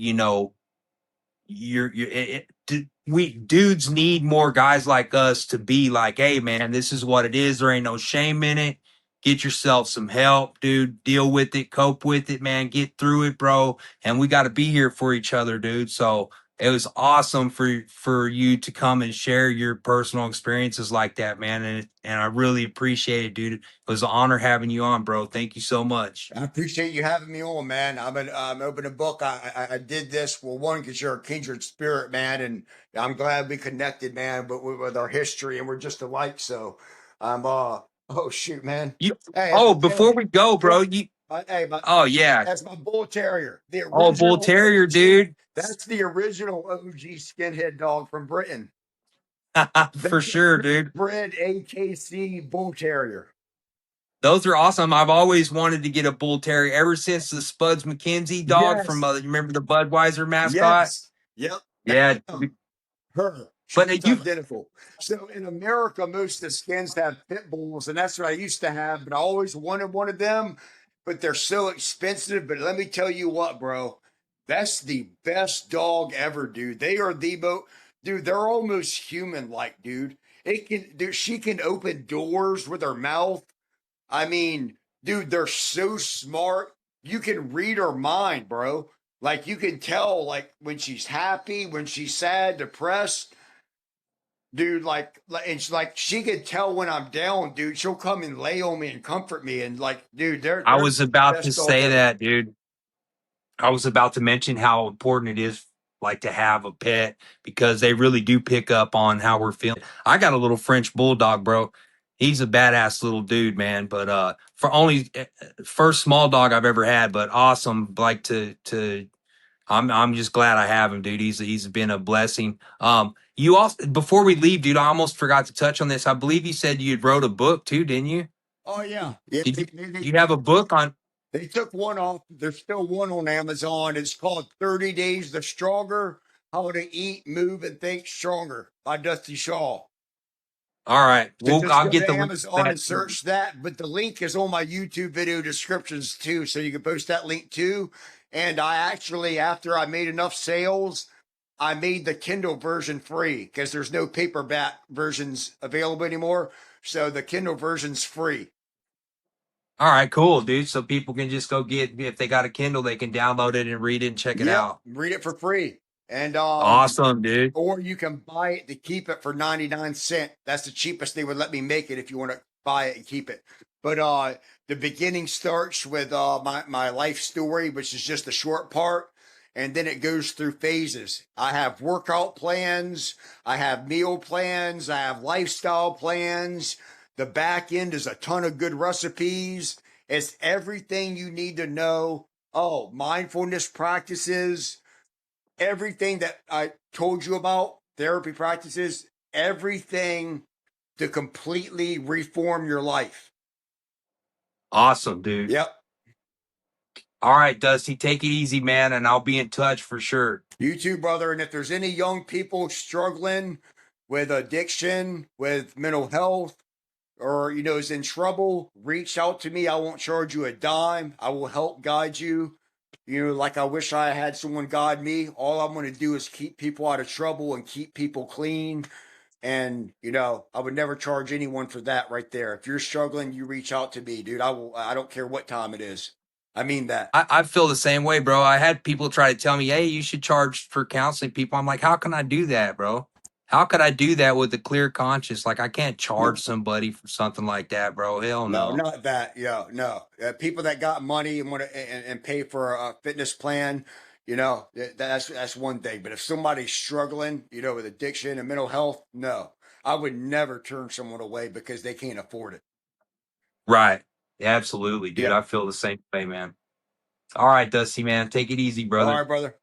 we dudes need more guys like us to be like, hey man, this is what it is. There ain't no shame in it. Get yourself some help, dude. Deal with it, cope with it, man. Get through it, bro. And we got to be here for each other, dude. So it was awesome for you to come and share your personal experiences like that, man. And I really appreciate it, dude. It was an honor having you on, bro. Thank you so much. I appreciate you having me on, man. I'm open a book. I did this, well, one, because you're a kindred spirit, man, and I'm glad we connected, man. But with our history, and we're just alike. So I'm oh shoot, man. You Hey, Oh, before we go, yeah, bro, you hey, oh yeah. that's my bull terrier, the Oh, bull original terrier, OG. dude. That's the original OG skinhead dog from Britain, the For sure, dude. bred AKC bull terrier. Those are awesome. I've always wanted to get a bull terrier ever since the Spuds McKenzie dog from Yes, you remember the Budweiser mascot? yes, yep. Yeah, Her. She's but you identical. So in America, most of the skins have pit bulls, and that's what I used to have, but I always wanted one of them, but they're so expensive. But let me tell you what, bro, that's the best dog ever, dude. They are dude, they're almost human like, dude. She can open doors with her mouth. I mean, dude, they're so smart. You can read her mind, bro. Like you can tell, like when she's happy, when she's sad, depressed, dude. And she could tell when I'm down, dude. She'll come and lay on me and comfort me, and like, dude, I they're was about to best dog say ever. that, dude. I was about to mention how important it is like to have a pet, because they really do pick up on how we're feeling. I got a little French bulldog, bro. He's a badass little dude, man. But for only first small dog I've ever had, but awesome. Like to I'm just glad I have him, dude. He's been a blessing. You also, before we leave, dude, I almost forgot to touch on this. I believe you said you had wrote a book too, didn't you? Oh yeah, yeah. Did you have a book on? They took one off. There's still one on Amazon. It's called 30 Days the Stronger: How to Eat, Move, and Think Stronger by Dusty Shaw. All right, So well, just I'll go get to the link to Amazon that. and search that. But the link is on my YouTube video descriptions too. So you can post that link too. And I actually, after I made enough sales, I made the Kindle version free because there's no paperback versions available anymore. So the Kindle version's free. All right, cool, dude. So people can just go get, if they got a Kindle, they can download it and read it and check it Yep, out. read it for free. And Awesome, dude. or you can buy it to keep it for 99 cents. That's the cheapest they would let me make it if you want to buy it and keep it. But the beginning starts with my life story, which is just a short part. and then it goes through phases. I have workout plans, I have meal plans, I have lifestyle plans. The back end is a ton of good recipes. It's everything you need to know. Oh, mindfulness practices, everything that I told you about, therapy practices, everything to completely reform your life. Awesome, dude. Yep. All right, Dusty, take it easy, man, and I'll be in touch for sure. You too, brother. And if there's any young people struggling with addiction, with mental health, or is in trouble, reach out to me. I won't charge you a dime. I will help guide you. Like I wish I had someone guide me. All I'm going to do is keep people out of trouble and keep people clean. And I would never charge anyone for that right there. If you're struggling, you reach out to me, dude. I don't care what time it is. I mean that. I feel the same way, bro. I had people try to tell me, hey, you should charge for counseling people. I'm like, how can I do that, bro? How could I do that with a clear conscience? Like, I can't charge somebody for something like that, bro. Hell No, no. not that. Yeah, no. People that got money and want to and pay for a fitness plan, that's one thing. But if somebody's struggling, with addiction and mental health, no, I would never turn someone away because they can't afford it. Right. Absolutely, dude. Yep. I feel the same way, man. All right, Dusty, man. Take it easy, All brother. right, brother.